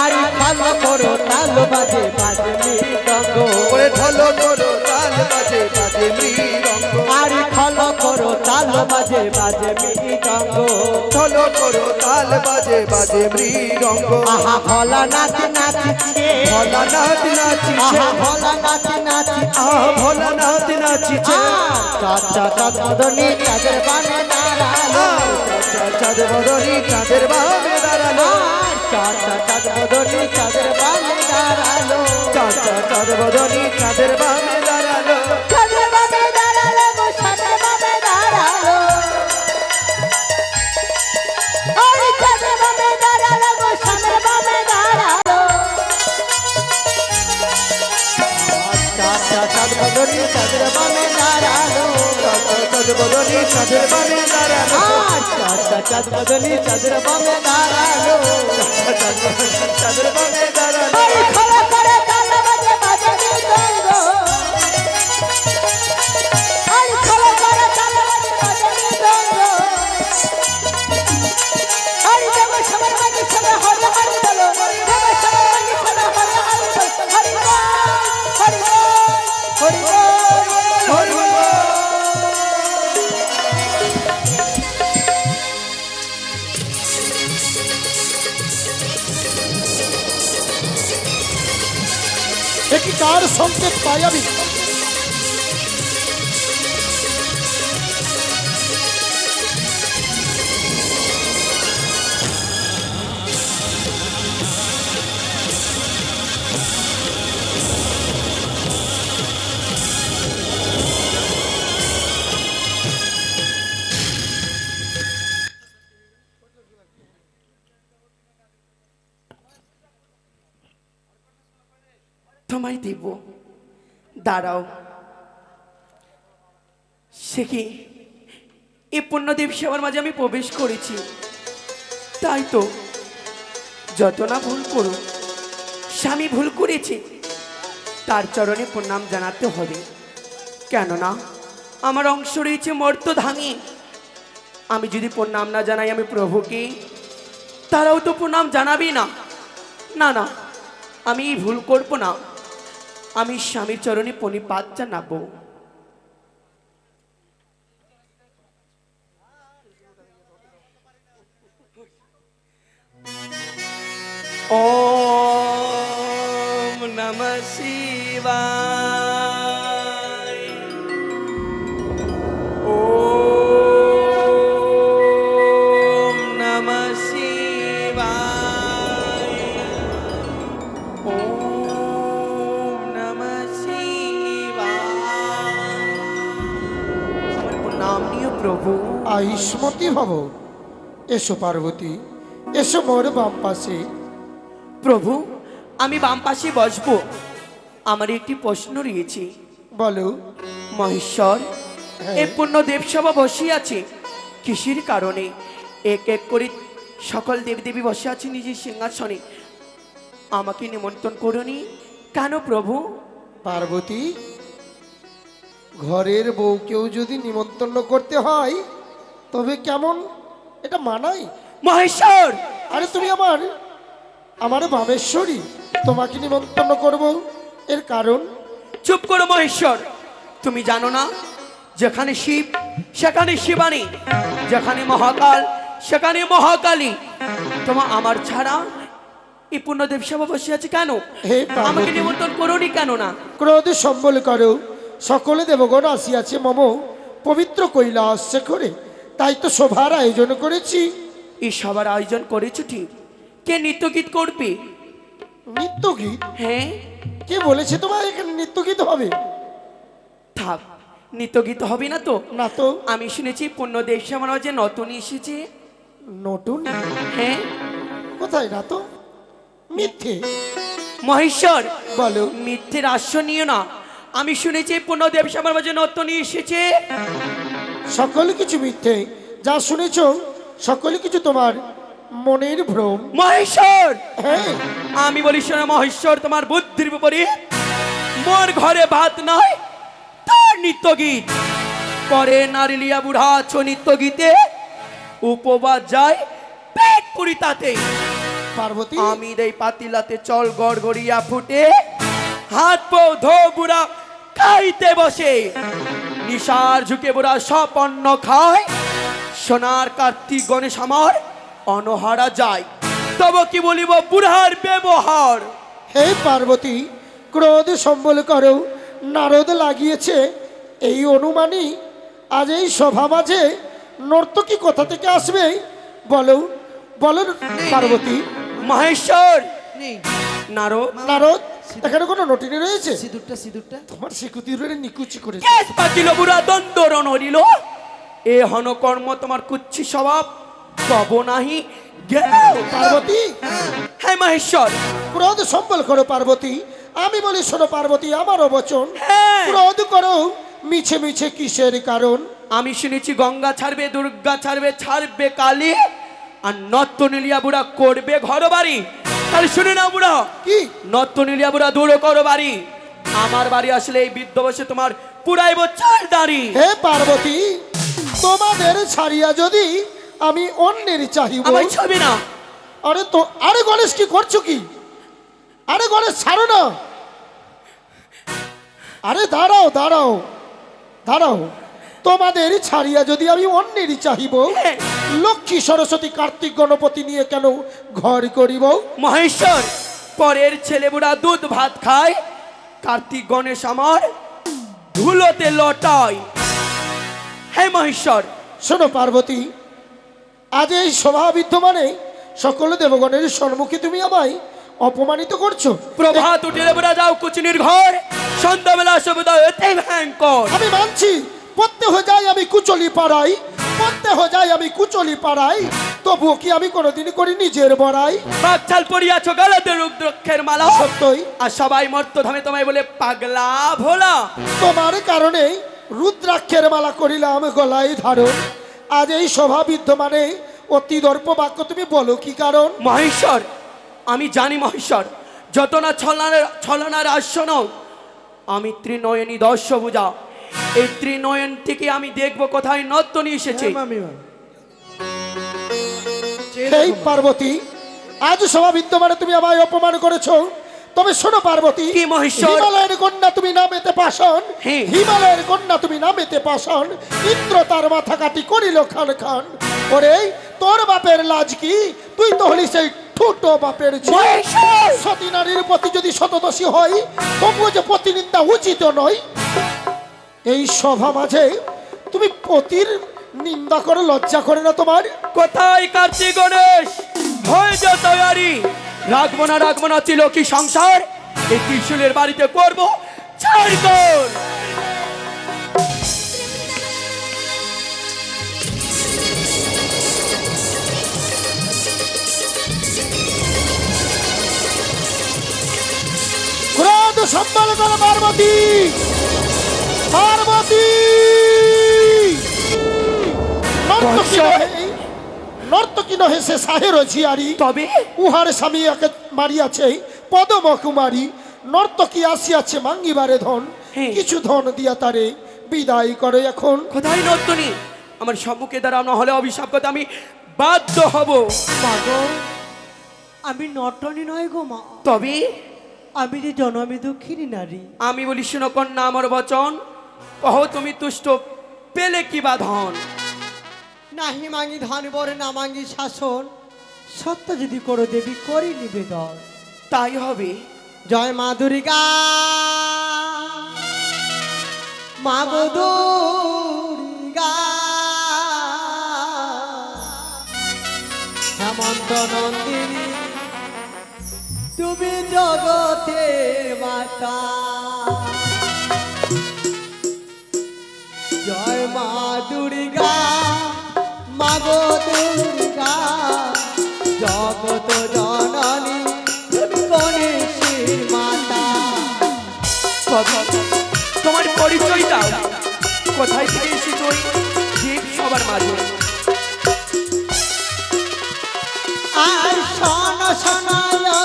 আর ভালো করো তাল বাজে বাজে মৃদঙ্গ ওরে ঢলো ঢলো তাল বাজে বাজে মৃদঙ্গ আর ভালো করো তাল বাজে বাজে মৃদঙ্গ ঢলো করো তাল বাজে বাজে মৃদঙ্গ আহা ভোলা নাচ নাচছে ভোলা নাচ নাচিছে আহা ভোলা নাচ নাচছে আহ ভোলা নাচ নাচিছে চাচা চাঁদ মদনী চাঁদের বানে দাঁড়ালো চাঁদ বদনি চাঁদের বামে দাঁড়ালো চাচা চাঁদ মদনী চাঁদের বানে দাঁড়ালো চাচা চাঁদ বদনি চাঁদের বামে দাঁড়ালো চাঁদের বানে দাঁড়ালো গো চাঁদের বানে দাঁড়ালো ওই চাঁদের বানে দাঁড়ালো গো চাঁদের বানে দাঁড়ালো চাচা চাঁদ মদনী চাঁদের বানে দাঁড়ালো চাচা চাঁদ বদনি চাঁদের বামে দাঁড়ালো চাচা চাঁদ মদনী চাঁদের বানে দাঁড়ালো চাঁদের বামে দাঁড়ালো ওই খোলা করে তাল বাজে বাজে মৃদঙ্গ ওই খোলা করে তাল বাজে বাজে মৃদঙ্গ ওই দেব সবার মাঝে সবার হরি হরি বলো দেব সবার মাঝে সবার হরি হরি বলো হরি বল হরি বল হরি বল হরি বল। একটি কার সংকেত পাই আমি তোমায় দেব দাঁড়াও সে কি এই পুণ্যদেব সেবার মাঝে আমি প্রবেশ করেছি তাই তো যত না ভুল করো স্বামী ভুল করেছে তার চরণে প্রণাম জানাতে হবে কেননা আমার অংশ রয়েছে মর্তধামে আমি যদি প্রণাম না জানাই আমি প্রভুকে তারাও তো প্রণাম জানাবে না না না আমি এই ভুল করব না আমি স্বামীর চরণে প্রণিপাত জানাবো ওম নমঃ শিবায় ওম নমঃ শিবায় ওম নমঃ শিবায় আমার নাম নিয়ে প্রভু আয়ুষ্মতি ভব এসো পার্বতী, এসো মোর বাম পাশে। প্রভু, আমি বাম পাশে বসবো। আমার একটি প্রশ্ন রয়েছে। বলো। মহেশ্বর, হ্যাঁ। এ পূর্ণ দেবসভা বসে আছে কিসের কারণে? এক এক করে সকল দেবদেবী বসে আছে নিজের সিংহাসনে, আমাকে নিমন্ত্রণ করুনি কেন প্রভু? পার্বতী, ঘরের বউকেও যদি নিমন্ত্রণ করতে হয় তবে কেমন এটা মানাই? মহেশ্বর, আরে তুমি আমার বামেশ্বরী, তোমাকে নিমন্ত্রণ করব, এর কারণ? চুপ করো মহেশ্বর। তুমি জানো না, যেখানে শিব সেখানে শিবানী, যেখানে মহাকাল সেখানে মহাকালী। তোমার আমার ছাড়া এই পূর্ণ দেবসভা বসে আছে কেন? হে পার্বতী। আমাকে নিমন্ত্রণ করোনি কেন না? ক্রোধ সম্বল করো, সকলে দেবগণ আসিয়াছে মম পবিত্র কৈলাস করে, তাই তো সভার আয়োজন করেছি। এই সবার আয়োজন করেছো ঠিক, কে নৃত্য গীত করবে? নৃত্য গীত? হ্যাঁ, কে বলেছে তোমার এখানে নৃত্য গীত হবে? থাক, নৃত্য গীত হবে না তো? না তো। আমি শুনেছি পূর্ণ দেবসভা যে নতুন এসেছে। নতুন? হ্যাঁ। কোথায়? না তো, মিথ্যে। মহেশ্বর, বলো। মিথ্যের আশ্রয় নিও না। আমি শুনেছি পূর্ণ দেবসভার মাঝে নতুন এসেছে। সকলে কিছু মিথ্যে, যা শুনেছ সকলে কিছু তোমার মনের ভ্রম। মহেশ্বর, হ্যাঁ, আমি বলি শোনো মহেশ্বর, তোমার বুদ্ধির উপরে মোর ঘরে ভাত নয় তার নৃত্য গীত পরে নারিলিয়া বুড়া আছো নৃত্য গীতে উপবাস যায় পেট পুরি তাতে। পার্বতী। আমি দেই পাতিলাতে চল গড়গড়িয়া ফুটে, হাত পো ধো বুড়া খাইতে বসে, নিশার ঝুঁকে বুড়া সব অন্ন খায়, সোনার কার্তিক গণেশ আমার অনহারা যায়। তবে কি বলিব বুড়ার ব্যবহার? হে পার্বতী, ক্রোধ সম্বল করো, নারদ লাগিয়েছে এই অনুমানই আজ এই সভা মাঝে নর্তকী কোথা থেকে আসবে? বলো বলো পার্বতী। মহেশ্বর, নেই নারদ, নারদ, এখানে কোনো নটিনী রয়েছে? সিঁদুরটা তোমার শিকুতির নিকুচি করেছে। কেস পাতিল বুড়া দন্দরণ হরিল, এ হন কর্ম তোমার কুচ্ছি স্বভাব তব নাহি গেল। পার্বতী, হ্যাঁ মহেশ্বর, ক্রোধ সম্বল করো পার্বতী। আমি বলি শোনো পার্বতী, আমারও বচন। হ্যাঁ। ক্রোধ করো মিছে মিছে কিসের কারণ? আমি শুনেছি গঙ্গা ছাড়বে, দুর্গা ছাড়বে, ছাড়বে কালী, আর নর্তনীলিয়া বুড়া করবে ঘর বাড়ি। তাহলে শুনে না বুড়া, কি? নর্তনীলিয়া বুড়া দূর করো বাড়ি। আমার বাড়ি আসলে এই বৃদ্ধ বসে তোমার পুরাইব চার দাঁড়ি। হে পার্বতী, তোমাদের ছাড়িয়া যদি আমি অন্যের চাহিব। আমার ছবি না। আরে গণেশ, কি করছো কি? আরে গণেশ, ছাড়ো না। আরে দাঁড়াও দাঁড়াও দাঁড়াও, তোমাদের ছাড়িয়া যদি আমি অন্যেরই চাহিব, লক্ষ্মী সরস্বতী কার্তিক গণপতি নিয়ে কেন ঘর করিব? মহেশ্বর, পরের ছেলে বুড়া দুধ ভাত খায়, কার্তিক গণেশ আমার ধুলোতে লটায়। হে মহেশ্বর, শোনো পার্বতী, আজ এই সভা বিদ্যমানে সকল দেবগণের সম্মুখে তুমি আমায় অপমানিত করছো। প্রভাত উঠিলে বুড়া যাও কুচিনির ঘর, সন্ধ্যাবেলা সবুদা এতে ভয়ঙ্কর। আমি মানছি, প্রত্যহ যাই আমি কুচলি পাড়াই, প্রত্যহ যাই আমি কুচলি পাড়াই, তবুও কি আমি কোনোদিন করি নিজের বড়াই? বাকছাল পরিয়াছ গালাতে রুদ্রক্ষের মালা, সত্যই আর সবাই মর্ত ধামে তোমায় বলে পাগলা ভোলা। তোমার কারণে রুদ্রাক্ষের মালা করিলাম গলায় ধারণ। আজ এই সভা বিদ্যমানে অতি দর্প বাক্য তুমি বলো কি কারণ? মহেশ্বর, আমি জানি মহেশ্বর, যত না ছলনার আসন, আমি ত্রিনয়নী দর্শভুজা। এই ত্রিনয়ন থেকে আমি দেখবো কোথায় নর্তনী এসেছে। এই পার্বতী, আজ সভা বিদ্যমানে তুমি আমায় অপমান করেছো। তবে শোনো পার্বতী, কি মহেশ্বর? হিমালয়ের কন্যা তুমি নামেতে পাষণ, হ্যাঁ। হিমালয়ের কন্যা তুমি নামেতে পাষণ, ইন্দ্র তার মাথা কাটি করিল খান খান। ওরে তোর বাপের লাজ কি? তুই তো হলি সেই ছোট বাপের ছেলে। মহেশ্বর! সতী নারীর প্রতি যদি শতদোষী হয়, তবুও যে প্রতিনিন্দা উচিত নয়। এই সভা মাঝে তুমি পতির নিন্দা করো, লজ্জা করে না তোমার? কোথায় কার্তিক গণেশ? হয়ে যা তৈরি। রাখবো না তিলকি সংসার, এই ত্রিশূলের বাড়িতে করবো ছাড় কর। জোরে করে পার্বতী, পার্বতী। নর্তকী নহে সে সাহের ঝিয়ারি, তবে উহার স্বামী একে মারিয়াছে পদম কুমারী। নর্তকী আসিয়াছে মাঙ্গিবারে ধন, হ্যাঁ। কিছু ধন দিয়া তারে বিদায় করে এখন। কোথায় নর্তনী? আমার সম্মুখে দাঁড়াও, না হলে অভিশাপ করতে আমি বাধ্য হব। মা গো, আমি নটনি নয় গো মা, তবে আমি যে জনমে দুঃখিনী নারী। আমি বলি শুনো কন্যা আমার বচন, কহ তুমি তুষ্ট পেলে কি বা ধন? নাহি মাঙ্গি ধন বরে, না মাঙ্গি শাসন, সত্য যদি করো দেবী করি নিবেদন। তাই হবে। জয় মা দুর্গা, মা গো দুর্গা, হেমন্ত নন্দিনী, তুমি জগতের মাতা। জয় মা দুর্গা, মা গো দুর্গা, জগত জননী, তুমি গণেশের মাতা। তোমার পরিচয় দাও, কোথায় থেকে এসেছো ওই জীব সবার মাঝে? আর শোন শোন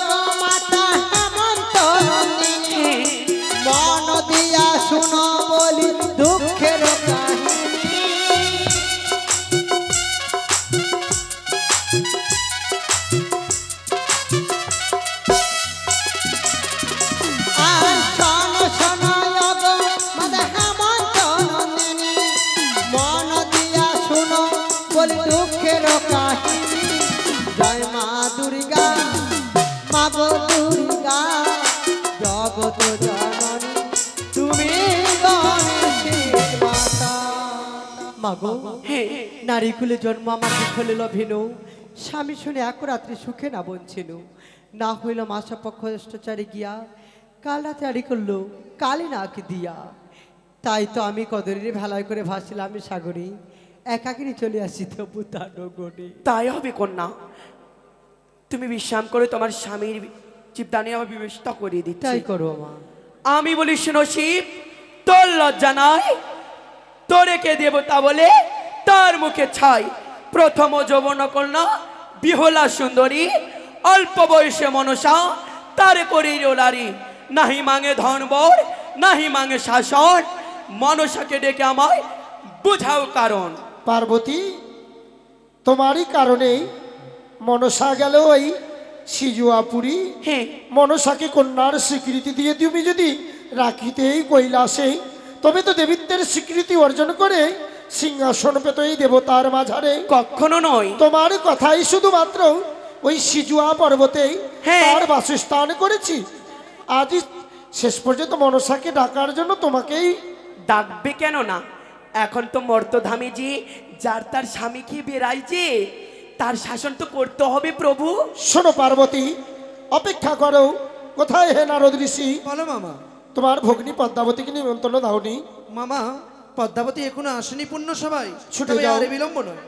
গো মাতা হেমন্ত নন্দিনী, মন দিয়া শুনো বলি দুঃখের কাহিনী। আর শোন শোন গো মাতা হেমন্ত নন্দিনী, মন দিয়া শুনো বলি দুঃখের কাহিনী। জয় মা দুর্গা, মা গো দুর্গা, জগত জননী, তুমি গণেশের মাতা। মা গো, নারী কুলে জন্ম আমাকে ফেলিল ভিনু, স্বামী শুনে এক রাত্রি সুখে না বঞ্চিল। না হইল মাসা পক্ষ অষ্টচারে গিয়া, কাল রাতে আড়ি করলো কালে নাক দিয়া। তাই তো আমি কদরের ভেলায় করে ভাসিলাম আমি সাগরে, একাকিনী চলে আসি তবু তার নগরে। তাই হবে কন্যা, তুমি বিশ্রাম করে তোমার স্বামীর জীবদানে আমার ব্যবস্থা করিয়ে দিচ্ছি। তাই করো মা। আমি বলি শোনো শিব, তোর লজ্জা নাই? তোরে কে দেবতা বলে তার মুখে ছাই। প্রথম যৌবন কন্যা বিহলা সুন্দরী, অল্প বয়সে মনসা তারে করি রোলারি। নাহি মাঙে ধন বর, নাহি মাঙে শাসন, মনসাকে ডেকে আমায় বুঝাও কারণ। পার্বতী, তোমারই কারণেই মনসা গেল ওই সিজুয়াপুরী। হ্যাঁ, মনসাকে কন্যার স্বীকৃতি দিয়ে তুমি যদি রাখিতেই কৈলাসে, তবে তো দেবীত্বের স্বীকৃতি অর্জন করে সিংহাসন পেত এই দেবতার মাঝারে। কখনো নয়। তোমার কথাই শুধুমাত্র ওই সিজুয়া পর্বতেই হ্যাঁ। তার বাসস্থান করেছি। আজই শেষ পর্যন্ত মনসাকে ডাকার জন্য তোমাকেই। ডাকবে কেন না? এখন তো মর্তধামে যে যার তার স্বামীকে বেড়াইছে, তার শাসন তো করতে হবে প্রভু। শোনো পার্বতী, অপেক্ষা করো। কোথায় হে নারদ ঋষি? বলো মামা। তোমার ভগ্নী পদ্মাবতীকে নিমন্ত্রণ দাওনি? মামা, পদ্মাবতী এখনো আসেনি পূর্ণ সবাই। ছুটে তবে যাও। আর বিলম্ব নয়,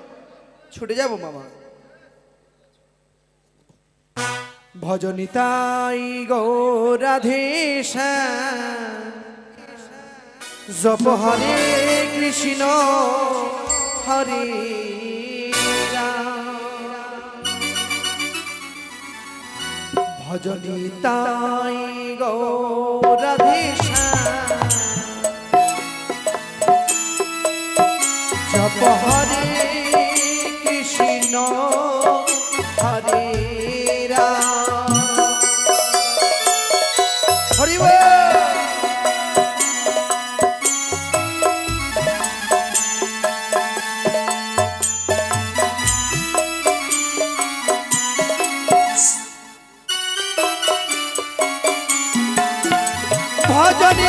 ছুটে যাব মামা। ভজনিতাই গৌরাধেশা, জপ হরে কৃষ্ণ হরে রাম। ভজনিতাই গৌরাধেশা, জপ হরে কৃষ্ণ হরে রাম। হরি বল।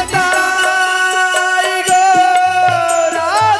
ভজনিতাই গৌরাধেশা,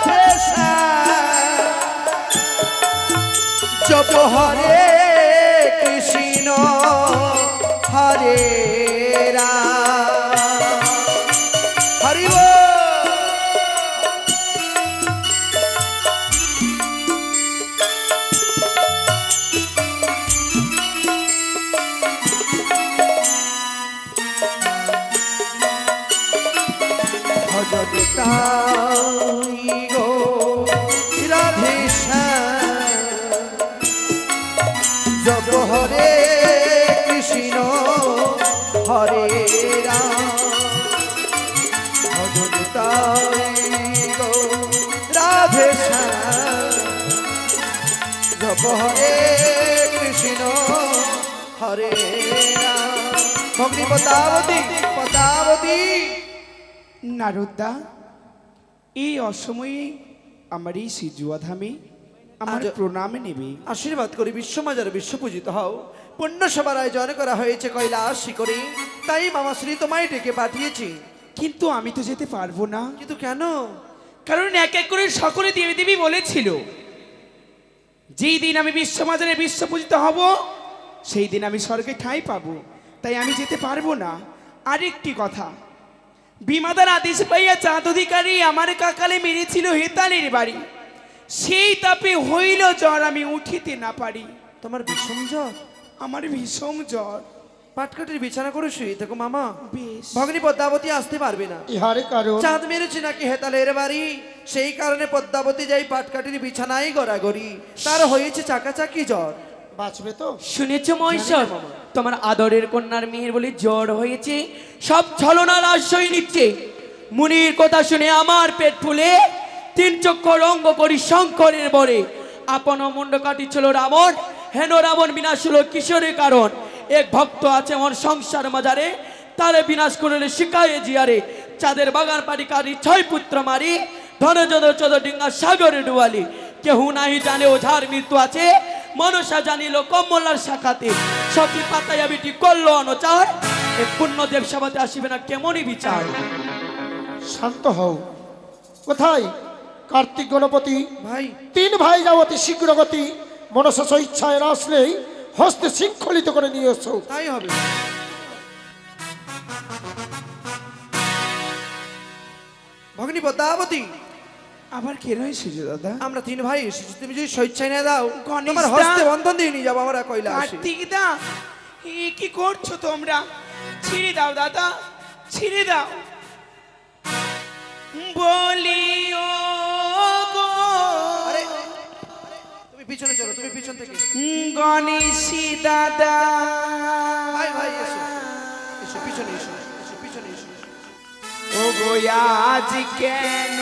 তাই গো রাধে শ্যাম জপ হরে কৃষ্ণ হরে রাম ভজন তাই গো রাধে শ্যাম জপ হরে কৃষ্ণ হরে রাম ভগ্নি পদাবতী পদাবতী নারদা, এই অসময়ে আমার এই সিজুয়াধামে আমার প্রণামে নেবে। আশীর্বাদ করি বিশ্বমাজার বিশ্বপূজিত হও। পুণ্য সভার আয়োজন করা হয়েছে কৈলাস শিখরে, তাই মামাশ্রী তোমায় ডেকে পাঠিয়েছি। কিন্তু আমি তো যেতে পারবো না। কিন্তু কেন? কারণ এক এক করে সকলে দেবী দেবী বলেছিল যেই দিন আমি বিশ্বমাজারে বিশ্বপূজিত হব সেই দিন আমি স্বর্গে ঠাঁই পাবো, তাই আমি যেতে পারবো না। আরেকটি কথা, বিমাদার আদেশ পাইয়া চাঁদ অধিকারী আমার কাকালে মেরেছিল হেতালের বাড়ি, সেই তাপে হইল জ্বর, আমি উঠিতে না পারি। তোমার বিষম জ্বর? আমার ভীষণ জ্বর। পাটকাটির বিছানা করে শুয়ে দেখো মামা। বেশ। ভগ্নী পদ্মাবতী আসতে পারবে না। ইহারে কারণ চাঁদ মেরেছে নাকি হেতালের বাড়ি, সেই কারণে পদ্মাবতী যাই পাটকাটির বিছানায় গড়াগড়ি, তার হয়েছে চাকাচাকি জ্বর। বাঁচবে তো? শুনেছ মহেশ্বর, তোমার আদরের কন্যার মেয়ের বলে জ্বর হয়েছে, সব ছলনার আশ্রয় নিচ্ছে। মুনির কথা শুনে আমার পেট ফুলে তিন চক্কর অঙ্গ করি শঙ্করের বরে। আপন মুন্ড কাটিছিল রাবণ, হেন রাবণ বিনাশ হলো কিশোরের কারণ। এক ভক্ত আছে মন সংসার মাজারে, তারে বিনাশ করলে শিকায়ে জিয়ারে। চাঁদের বাগান পাড়ি কারি 6 পুত্র মারি, ধনে যদ চদ ডিঙ্গা সাগরে ডুয়ালি। কেহু নাহি জানে ওঝার মৃত্যু আছে, মনসা জানিল কমলার শাখাতে। সতী পাতাইয়া বিটি করলো অনচার, এ পুণ্যদেব সভাতে আসিবে না কেমনই বিচার। শান্ত হও। কোথায় কার্তিক গণপতি? ভাই 3 ভাই যাও অতি শীঘ্র গতি, মনসা ইচ্ছায় না আসলেই হস্তে শৃঙ্খলিত করে নিয়ে এসো। তাই হবে। ভগ্নী পদ্মাবতী, আবার কেন এসেছো দাদা? আমরা 3 ভাই এসেছি, তুমি যদি স্বেচ্ছায় না দাও গণেশ তোমার দা। হস্তে বন্ধন দিয়ে নিয়ে যাবো আমরা কৈলাসে। কার্তিক দা, এ কি করছো তোমরা? ছিঁড়ে দাও দাদা, ছিঁড়ে দাও। বলিও গো আরে তুমি পিছনে চলো, তুমি পিছন থেকে। গণেশী দাদা, ভাই ভাই এসো এসো, পিছনে এসো, এসো পিছনে এসো। ও গো আজ কেন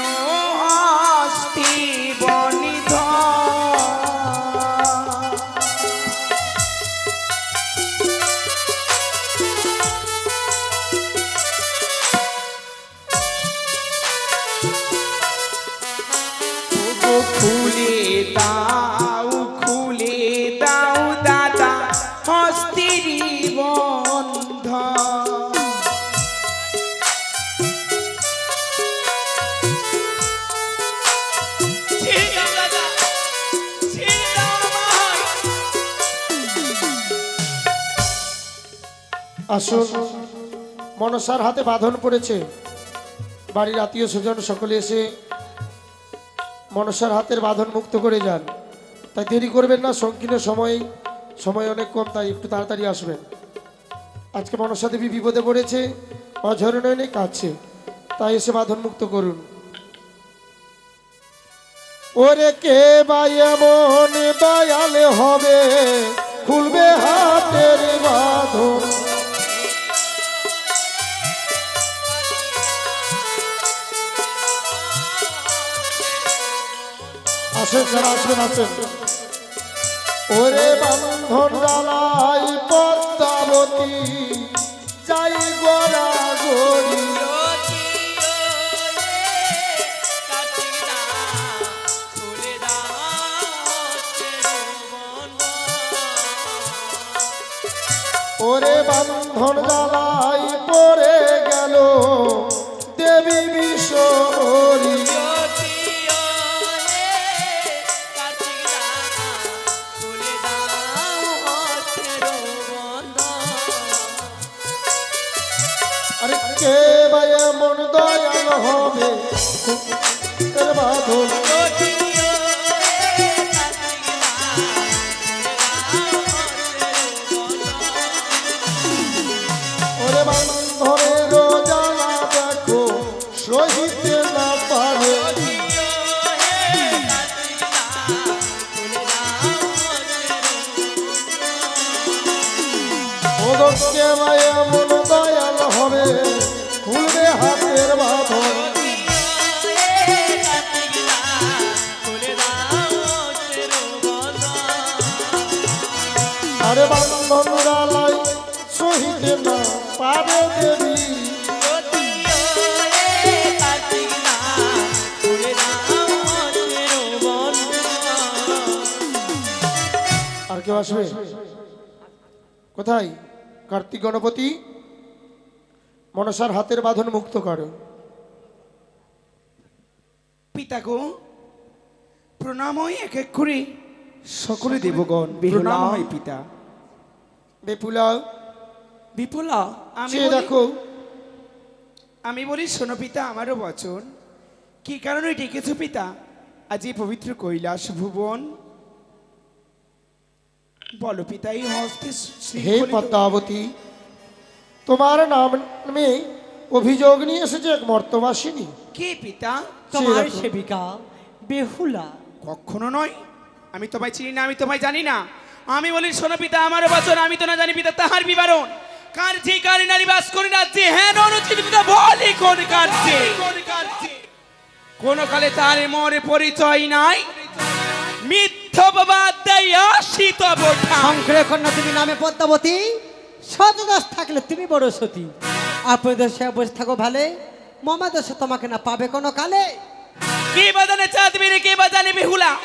হস্তি বনিধ? খুলে দাও দাদা হস্তির বন্ধ। ছেড়ে দাও দাদা, ছেড়ে দাও আমায়। আসুন, মনসার হাতে বাঁধন পড়েছে। বাড়ির আত্মীয় স্বজন সকলে এসে মনসার হাতের বাঁধন মুক্ত করে যান। তাই দেরি করবেন না, সংকীর্ণ সময় অনেক কম, তাই একটু তাড়াতাড়ি আসবেন। আজকে মনসা দেবী বিপদে পড়েছে, অঝরণয়নে কাঁদছে, তাই এসে বাঁধন মুক্ত করুন। ওরে কে বা এমন দয়াল হবে, খুলবে হাতের বাঁধন। আসেন যারা আসবেন আসেন। ওরে বন্ধন জ্বালাই পদ্মাবতী যাই গোড়া গড়ি। ওরে বন্ধন জ্বালাই পড়ে গেল দেবী বিশ্বরী। আরে কে বা এমন দয়াল হবে, এর বাঁধন। ওরে বন্ধনের জ্বালা দেখো সহিতে আসবে? কোথায়? কার্তিক গণপতি, মনসার হাতের বাঁধন মুক্ত করো। পিতা গো, প্রণাম হয় এক এক করে সকলে দেবগণ বেহুলা। প্রণাম হয় পিতা। বেপুলা, বিপুলা, আমি চেয়ে বলি- দেখো। আমি বলি শোনো পিতা, আমারও বচন। কি কারণে ডেকেছো পিতা আজ এই পবিত্র কৈলাস ভুবন? বলো পিতা। এই হস্তে হে শৃঙ্খলিত- পদ্মাবতী, তোমার নামে অভিযোগ নিয়ে এসেছে এক মর্তবাসিনী। কে পিতা? তোমার সেবিকা বেহুলা। কখনো নয়, আমি তোমায় চিনি না, আমি তোমায় জানি না। আমি বলি শোনো পিতা, আমারও বচন। আমি তো না জানি পিতা তাহার বিবরণ। কার যে কার নারী বাস করে রাজ্যে, হ্যাঁ অনুচিত পিতা বলি কোন কার্যে। কোন কালে তার মরে পরিচয় নাই, মিথ্যাবাদ দেয় আসিত বোঠা। শঙ্করের কন্যা তুমি নামে পদ্মাবতী, শতদোষ থাকলে তুমি বড় সতী। আপনি দোষে বসে থাকো ভালে, মামা দোষে তোমাকে না পাবে কোনো কালে। কে বা জানে চাঁদবি রে, কে বা জানে বেহুলা।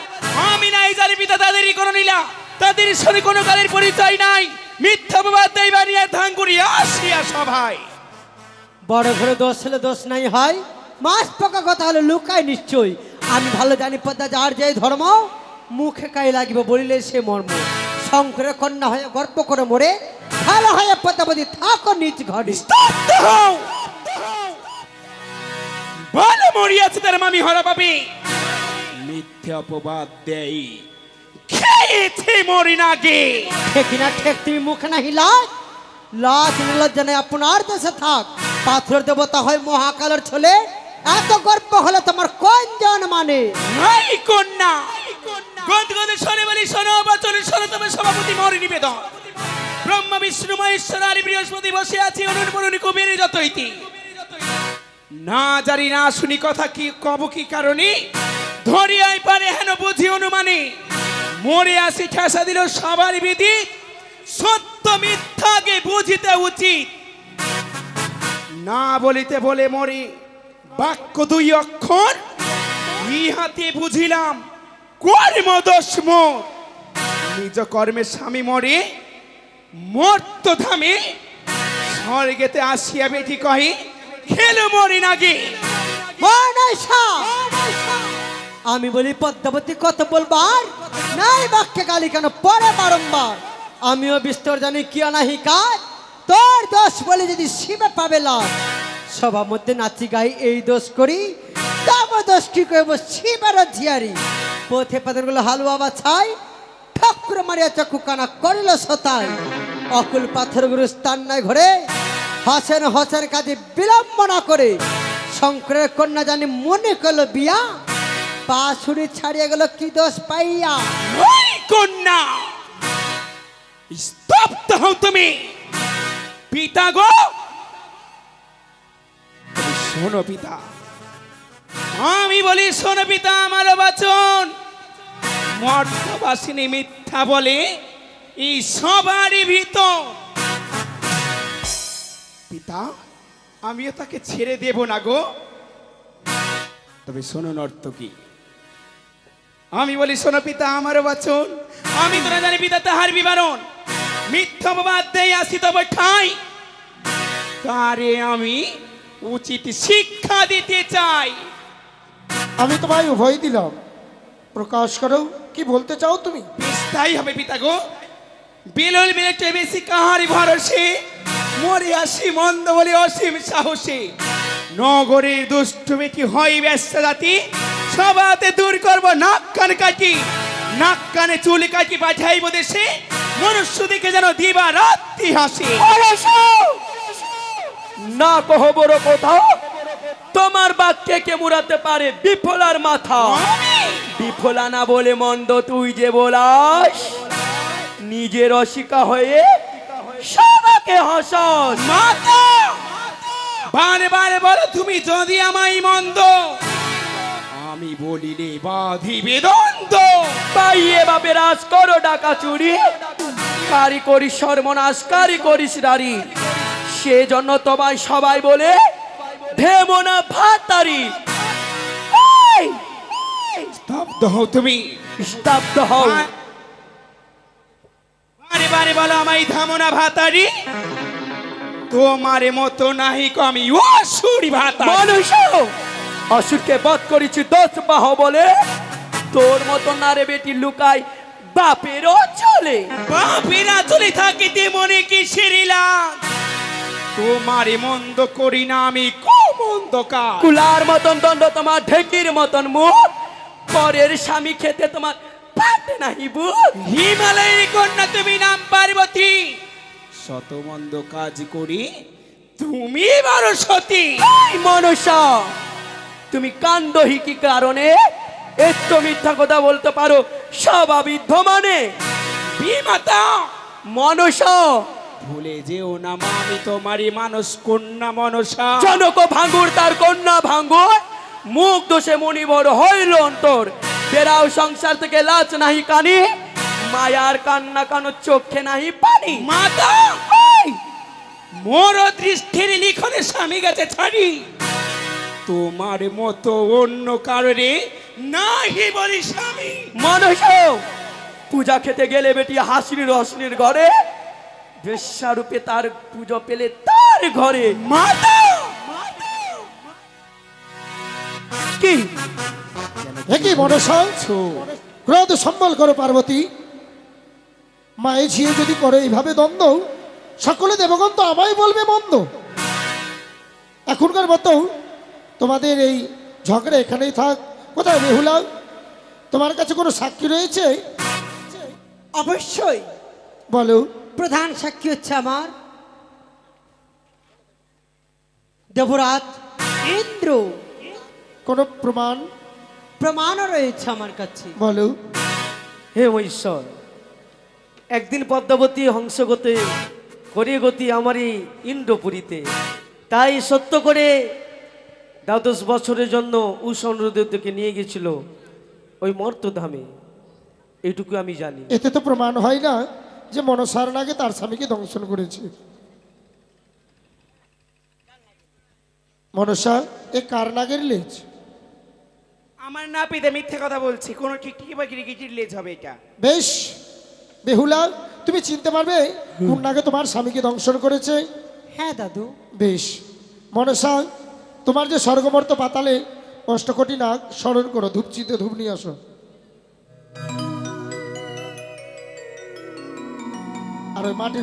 আমি নাই জানি পিতা তাদেরই কোনো নীলা, তাদের সঙ্গে কোনো কালের পরিচয় নাই। মিথ্যাবাদ দেয় বানিয়ে ধান করিয়া আসিয়া সভায়। বড় ঘরে দোষ হলে দোষ নাই হয়, মাস পাকা কথা হলে লুকায় নিশ্চয়। আমি ভালো জানি পদ্মা যার যে ধর্ম, মুখে কাই লাগিবে বলিলে সে মর্ম। শঙ্করের কন্যা হয়ে গর্ব করে মরে, ভালো হয়ে পদ্মাবতী থাকো নিজ ঘরে। স্তব্ধ হও। বলে মরিয়াছে তার মামি হরা পাবি, মিথ্যা অপবাদ দেই খেয়েছে মরি না গে। ঠিক না ঠিক তুমি মুখে না হিলায়, লাজ লজ্জা নেই আপনার দেশে থাক। পাথর দেবতা হয় মহাকালের ছেলে, এত গর্ব হলে তোমার কোন জন মানে? নাই কন্যা গদ গদ শোনে বলি শোনো, বচনে শোনো তবে সভাপতি মরি নিবেদন। ব্রহ্মা বিষ্ণু মহেশ্বর আর বৃহস্পতি বসে আছে অনুরূপণী কবির যত ইতি। না জানি না শুনি কথা কি কব কি কারণে, ধরিয়াই পারে হেন বুঝি অনুমানে। মরে আসি ঠেসা দিল সবার বিধি, সত্য মিথ্যাকে বুঝিতে উচিত। না বলিতে বলে মরে বাক্য দুই অক্ষর, ইহাতে বুঝিলাম কর্ম দোষ মোর। নিজ কর্মের স্বামী মরে মর্ত ধামে, স্বর্গেতে আসিয়া বেটি কহে খেলো মরি নাগে। মনসা! আমি বলি পদ্মাবতী কত বলবার, নাই বাক্যে গালি কেন পরে বারংবার। আমিও বিস্তর জানি কি নাহি কাজ, তোর দোষ বলে যদি শিবে পাবে লাভ। সবার মধ্যে নাচি গাই এই দোষ করি, তব দোষ কি করবো শিবের ঝিয়ারি। পথে পাথরগুলো হালুয়া বা ছাই, ঠাকুর মারিয়া চক্ষু কানা করিল সতাই। অকুল পাথরগুলো স্থান নাই ঘরে, হাসেন হসের কাজে বিলম্ব না করে। শঙ্করের কন্যা জানি মনে করলো বিয়া, পা ছুরি ছাড়িয়ে গেল কি দোষ পাইয়া। ওই কন্যা, স্তব্ধ হও তুমি। পিতা গো, শোনো পিতা, আমি বলি শোনো পিতা, আমার বাচন। মর্তবাসিনী মিথ্যা বলে এই সবারই ভিতর। পিতা, আমিও তাকে ছেড়ে দেব না গো। তবে শোনো নর্তকী, আমি বলি শোনো পিতা, আমার বাচন। আমি তো না জানি পিতা তাহার বিবরণ। মিথ্যা অপবাদ দেই আসি তবে ঠাই, তারে আমি উচিত শিক্ষা দিতে চাই। আমি তোমায় উভয় দিলাম, প্রকাশ করো কি বলতে চাও তুমি। তাই হবে পিতা গো। বিলল বিলেটে বেশি কাহারি ভরসে, মরে আসি মন্দ বলে অসীম সাহসে। নগরীর দুষ্ট বেটি হয় ব্যস্ত জাতি, সবাতে দূর করব নাক কান কাটি। নাক কানে চুল কাটি পাঠাইব দেশে, মনুষ্য দেখে যেন দিবা রাত্রি হাসে। না কহ বড় কথা, তোমার বাক্যে কে মুড়াতে পারে বিফলার মাথা। বিফলা না বলে মন্দ তুই যে বলাস, নিজের অশিকা হয়ে সবাকে হাসাস। মাতা বারে বারে বলো তুমি যদি আমায় মন্দ, আমি বলিলে বাধিবে দ্বন্দ্ব। পাইয়ে বাপের আজ করো ডাকা চুরি, কারি করিস সর্বনাশ, কারি করিস নারী। সেজন্য তোমায় সবাই বলে ভেমনা ভাতারি। স্তব্ধ হও তুমি। স্তব্ধ হও। এবারে বলো আমায় ধামনা ভাতারি, তোমার মতো নাহি কমি অসুর ভাতারি। মানুষ অসুরকে বধ করেছি 10 বাহ বলে, তোর মতো নারে বেটি লুকাই বাপেরও চলে। বাপেরা চলে থাকিতে মনে কি সিরিলাম, তোমারে মন্দ করি না আমি কুমন্দ কাজ। কুলার মতন দণ্ড তোমার, ঢেকির মতন মুখ, পরের স্বামী খেতে তোমার পাতে নাহি বুক। হিমালয়ের কন্যা তুমি নাম পার্বতী, শত মন্দ কাজ করি তুমি বড় সতী। এই মনুষ্য, তুমি কান্দহি কি কারণে? এত মিথ্যা কথা বলতে পারো স্বভাবিদ্ধ মানে? বিমাতা মনুষ্য, ভুলে যেও না মা, আমি তোমারই মানুষ কন্যা মনসা। জনক ভাঙ্গুর তার কন্যা ভাঙ্গুর, মুখ দোষে মনিবর হইল অন্তর। বেরাও সংসার থেকে লাজ নাহি কানি, মায়ার কান্না কানো চোখে নাহি পানি। মাতা মোর দৃষ্টির লিখনে স্বামী গেছে ছাড়ি, তোমার মতো অন্য কারণে নাহি বলি স্বামী। মনুষ্য, পূজা খেতে গেলে বেটি হাসির রসনির ঘরে, বেশ্যারূপে তার পুজো পেলে তার ঘরে। মাতা কি একই মনসা, ক্রোধ সম্বল করো পার্বতী। মায়ে ঝিয়ে যদি করে এইভাবে দ্বন্দ্ব, সকলে দেবগণ তো আমায় বলবে মন্দ। এখনকার মতো তোমাদের এই ঝগড়া এখানেই থাক। কোথায় বেহুলা, তোমার কাছে কোনো সাক্ষী রয়েছে? অবশ্যই বলো। প্রধান সাক্ষী হচ্ছে আমার দেবরাজ ইন্দ্র। কোনো প্রমাণ? প্রমাণও রয়েছে আমার কাছে। বলো। হে ঈশ্বর, একদিন পদ্মাবতী হংসগতে করে গতি আমারই ইন্দ্রপুরীতে, তাই সত্য করে 12 বছরের জন্য উষণরুদ্রকে নিয়ে গেছিল ওই মর্তধামে, এইটুকু আমি জানি। এতে তো প্রমাণ হয় না যে মনসার নাগে তার স্বামীকে দংশন করেছে। মনসা, এ কার নাগের লেজ? আমার নাপিতে মিথ্যে কথা বলছি, কোনো টিকটিকি বা গিরিগিটির লেজ হবে এটা। বেশ বেহুলা, তুমি চিনতে পারবে কোন নাগে তোমার স্বামীকে দংশন করেছে? হ্যাঁ দাদু। বেশ মনসা, তোমার যে স্বর্গমর্ত পাতালে অষ্টকোটি নাগ স্মরণ করো, ধূপচিতে ধূপ নিয়ে আসো। আর ওই মাটির